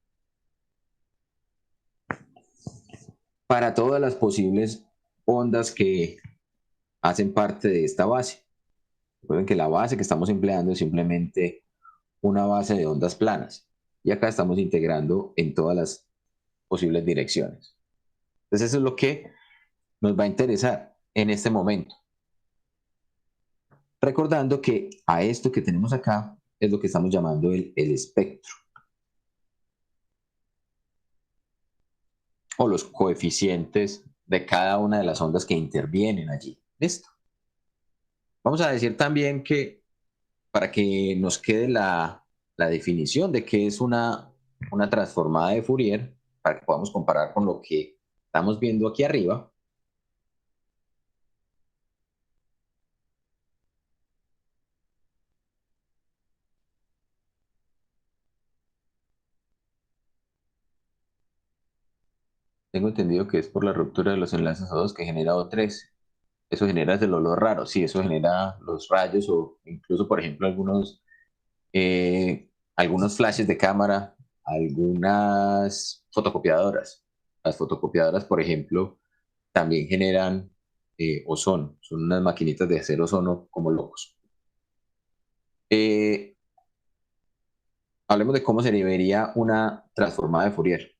para todas las posibles ondas que hacen parte de esta base. Recuerden que la base que estamos empleando es simplemente una base de ondas planas. Y acá estamos integrando en todas las posibles direcciones. Entonces eso es lo que nos va a interesar en este momento. Recordando que a esto que tenemos acá es lo que estamos llamando el espectro. O los coeficientes de cada una de las ondas que intervienen allí. ¿Listo? Vamos a decir también que para que nos quede la definición de qué es una transformada de Fourier, para que podamos comparar con lo que estamos viendo aquí arriba. Tengo entendido que es por la ruptura de los enlaces O2 que genera O3. Eso genera el olor raro, sí, eso genera los rayos o incluso, por ejemplo, algunos flashes de cámara, algunas fotocopiadoras. Las fotocopiadoras, por ejemplo, también generan ozono, son unas maquinitas de hacer ozono como locos. Hablemos de cómo se vería una transformada de Fourier.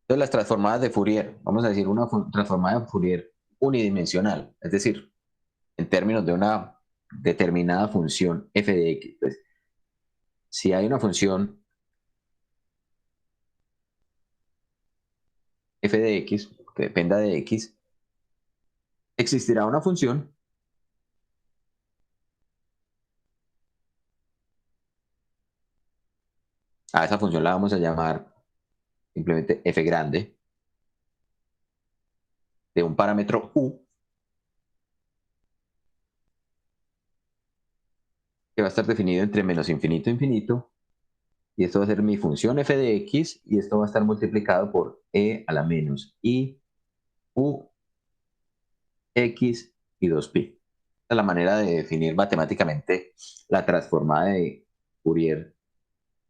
Entonces, las transformadas de Fourier, vamos a decir una transformada de Fourier unidimensional, es decir, en términos de una determinada función f de x. Entonces, si hay una función f de x que dependa de x, existirá una función a esa función la vamos a llamar simplemente f grande de un parámetro u que va a estar definido entre menos infinito e infinito, y esto va a ser mi función f de x, y esto va a estar multiplicado por e a la menos i u x y 2pi. Esta es la manera de definir matemáticamente la transformada de Fourier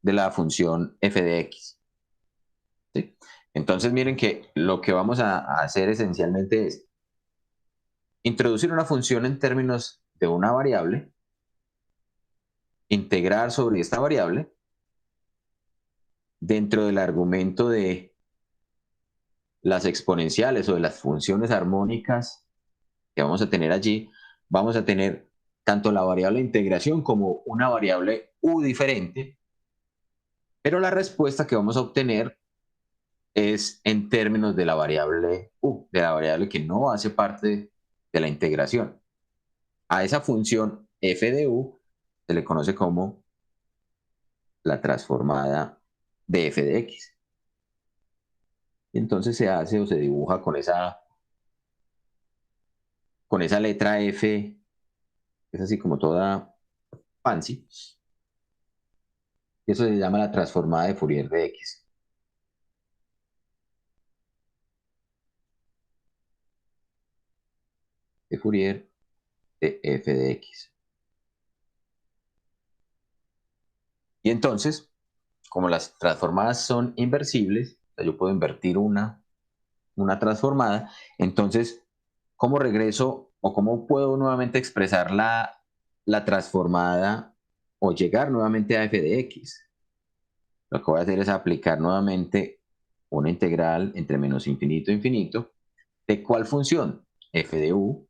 de la función f de x. ¿Sí? Entonces miren que lo que vamos a hacer esencialmente es introducir una función en términos de una variable, integrar sobre esta variable dentro del argumento de las exponenciales o de las funciones armónicas que vamos a tener allí, vamos a tener tanto la variable de integración como una variable u diferente, pero la respuesta que vamos a obtener es en términos de la variable u, de la variable que no hace parte de la integración. A esa función f de u se le conoce como la transformada de f de x. Y entonces se hace o se dibuja con esa letra f, es así como toda fancy. Y eso se llama la transformada de Fourier de x. De Fourier de f de x. Y entonces, como las transformadas son inversibles, o sea, yo puedo invertir una transformada, entonces, ¿cómo regreso o cómo puedo nuevamente expresar la transformada o llegar nuevamente a f de x? Lo que voy a hacer es aplicar nuevamente una integral entre menos infinito e infinito. ¿De cuál función? F de u.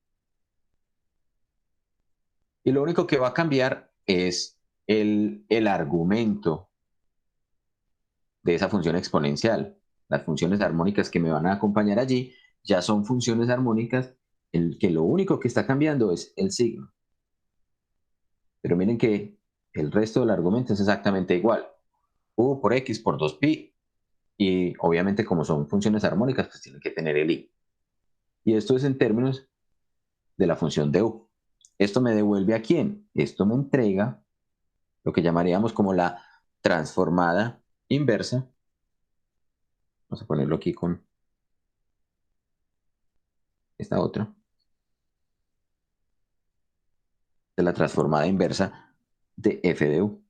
Y lo único que va a cambiar es el argumento de esa función exponencial. Las funciones armónicas que me van a acompañar allí ya son funciones armónicas, que lo único que está cambiando es el signo. Pero miren que el resto del argumento es exactamente igual. U por x por 2pi. Y obviamente como son funciones armónicas, pues tienen que tener el i. Y esto es en términos de la función de u. ¿Esto me devuelve a quién? Esto me entrega lo que llamaríamos como la transformada inversa. Vamos a ponerlo aquí con esta otra. De la transformada inversa de f de u.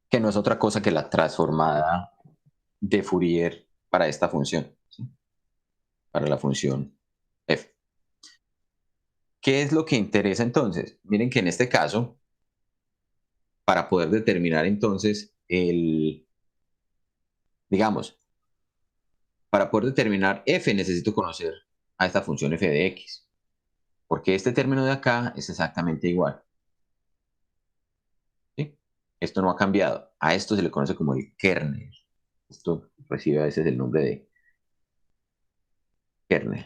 Que no es otra cosa que la transformada de Fourier para esta función, ¿sí? Para la función f. ¿Qué es lo que interesa entonces? Miren que en este caso, para poder determinar entonces digamos, para poder determinar f necesito conocer a esta función f de x. Porque este término de acá es exactamente igual. ¿Sí? Esto no ha cambiado. A esto se le conoce como el kernel. Esto recibe a veces el nombre de kernel.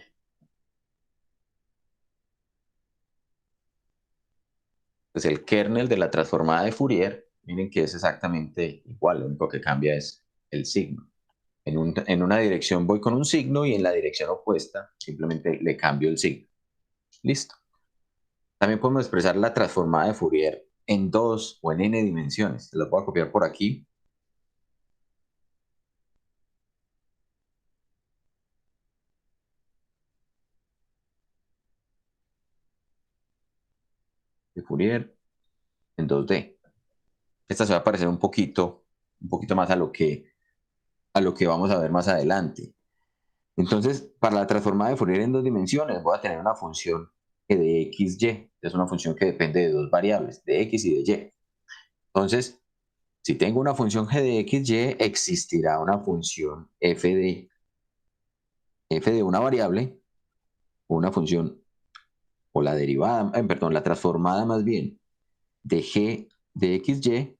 Pues el kernel de la transformada de Fourier, miren que es exactamente igual, lo único que cambia es el signo. En una dirección voy con un signo y en la dirección opuesta simplemente le cambio el signo. Listo. También podemos expresar la transformada de Fourier en 2 o en n dimensiones. Lo voy a copiar por aquí. De Fourier en 2D. Esta se va a parecer un poquito más a lo que vamos a ver más adelante. Entonces, para la transformada de Fourier en 2 dimensiones, voy a tener una función g de xy. Es una función que depende de 2 variables, de x y de y. Entonces, si tengo una función g de xy, existirá una función f de una variable, o una función, o la derivada, perdón, la transformada más bien, de g de xy,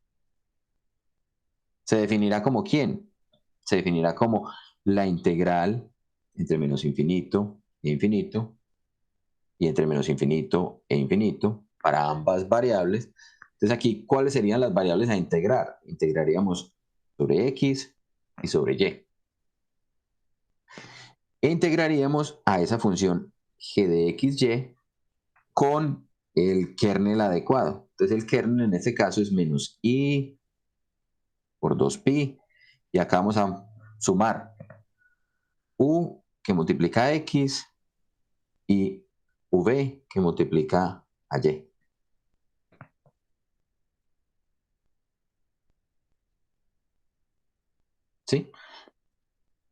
se definirá como ¿quién? Se definirá como la integral entre menos infinito e infinito, y entre menos infinito e infinito para ambas variables. Entonces aquí, ¿cuáles serían las variables a integrar? Integraríamos sobre x y sobre y. E integraríamos a esa función g de xy con el kernel adecuado. Entonces el kernel en este caso es menos i por 2pi. Y acá vamos a sumar u que multiplica a x y v que multiplica a y. ¿Sí?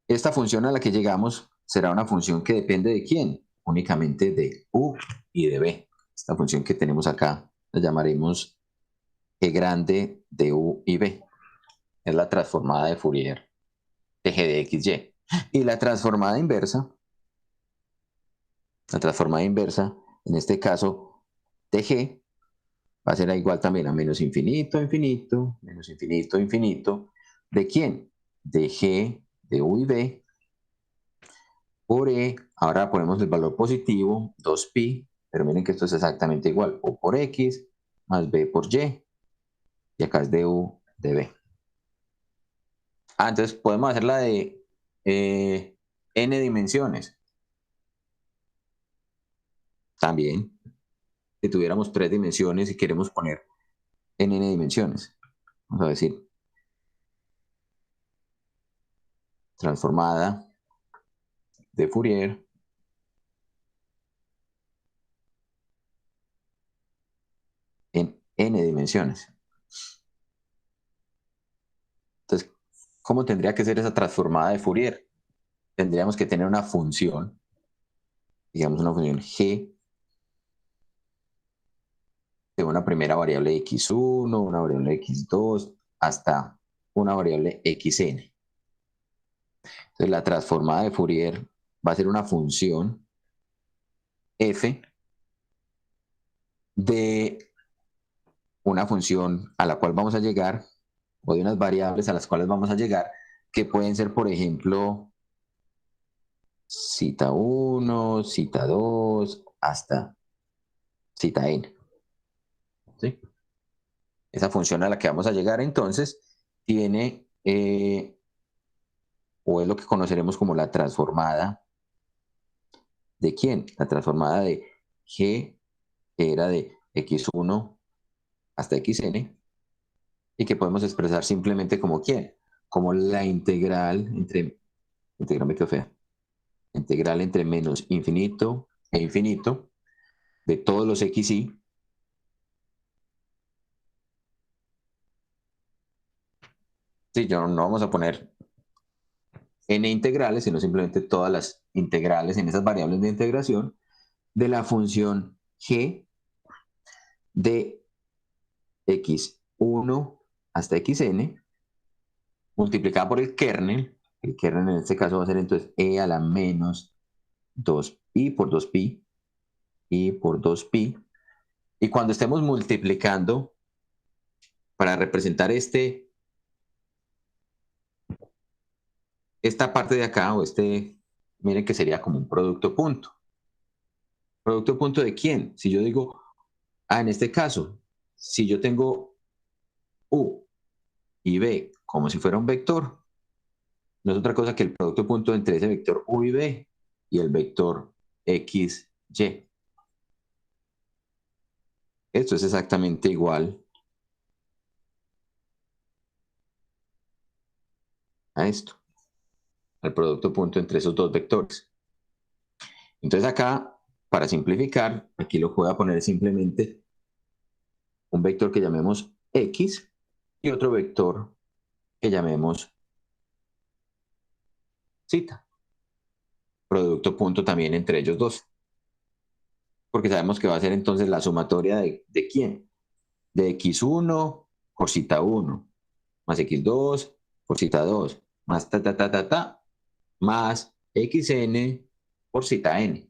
Esta función a la que llegamos será una función que depende de quién, únicamente de u y de b. Esta función que tenemos acá la llamaremos g grande de u y b. Es la transformada de Fourier de g de xy. Y la transformada inversa, en este caso de g, va a ser igual también a menos infinito, infinito, menos infinito, infinito. ¿De quién? De G, de U y B, por E. Ahora ponemos el valor positivo, 2pi, pero miren que esto es exactamente igual. O por X más B por Y. Y acá es de U, de B. Entonces podemos hacerla de n dimensiones. También, si tuviéramos 3 dimensiones y queremos poner en n dimensiones. Vamos a decir, transformada de Fourier en n dimensiones. Entonces, ¿cómo tendría que ser esa transformada de Fourier? Tendríamos que tener una función, digamos una función g, de una primera variable x1, una variable x2, hasta una variable xn. Entonces, la transformada de Fourier va a ser una función f de una función a la cual vamos a llegar, o de unas variables a las cuales vamos a llegar, que pueden ser, por ejemplo, cita 1, cita 2, hasta cita n. ¿Sí? Esa función a la que vamos a llegar, entonces, tiene, o es lo que conoceremos como la transformada. ¿De quién? La transformada de g, que era de x1 hasta xn, y que podemos expresar simplemente como ¿quién? Como la integral entre, integral me quedó fea, integral entre menos infinito e infinito de todos los xy sí, yo no vamos a poner n integrales, sino simplemente todas las integrales en esas variables de integración de la función g de x1 hasta xn multiplicada por el kernel en este caso va a ser entonces e a la menos 2pi por 2pi y por 2pi. Y cuando estemos multiplicando para representar esta parte de acá, o miren que sería como un producto punto. ¿Producto punto de quién? Si yo digo, en este caso, si yo tengo U y B como si fuera un vector, no es otra cosa que el producto punto entre ese vector U y B y el vector X, Y. Esto es exactamente igual a esto, al producto punto entre esos dos vectores. Entonces acá, para simplificar, aquí lo voy a poner simplemente un vector que llamemos X y otro vector que llamemos cita. Producto punto también entre ellos dos. Porque sabemos que va a ser entonces la sumatoria de ¿quién? De x1 por cita 1, más x2 por cita 2, más más xn por cita n.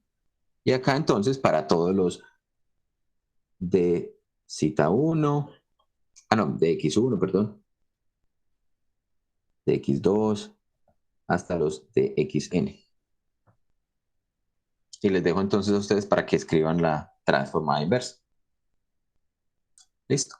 Y acá entonces para todos los de cita 1, de x1, perdón, de x2 hasta los de xn. Y les dejo entonces a ustedes para que escriban la transformada inversa. Listo.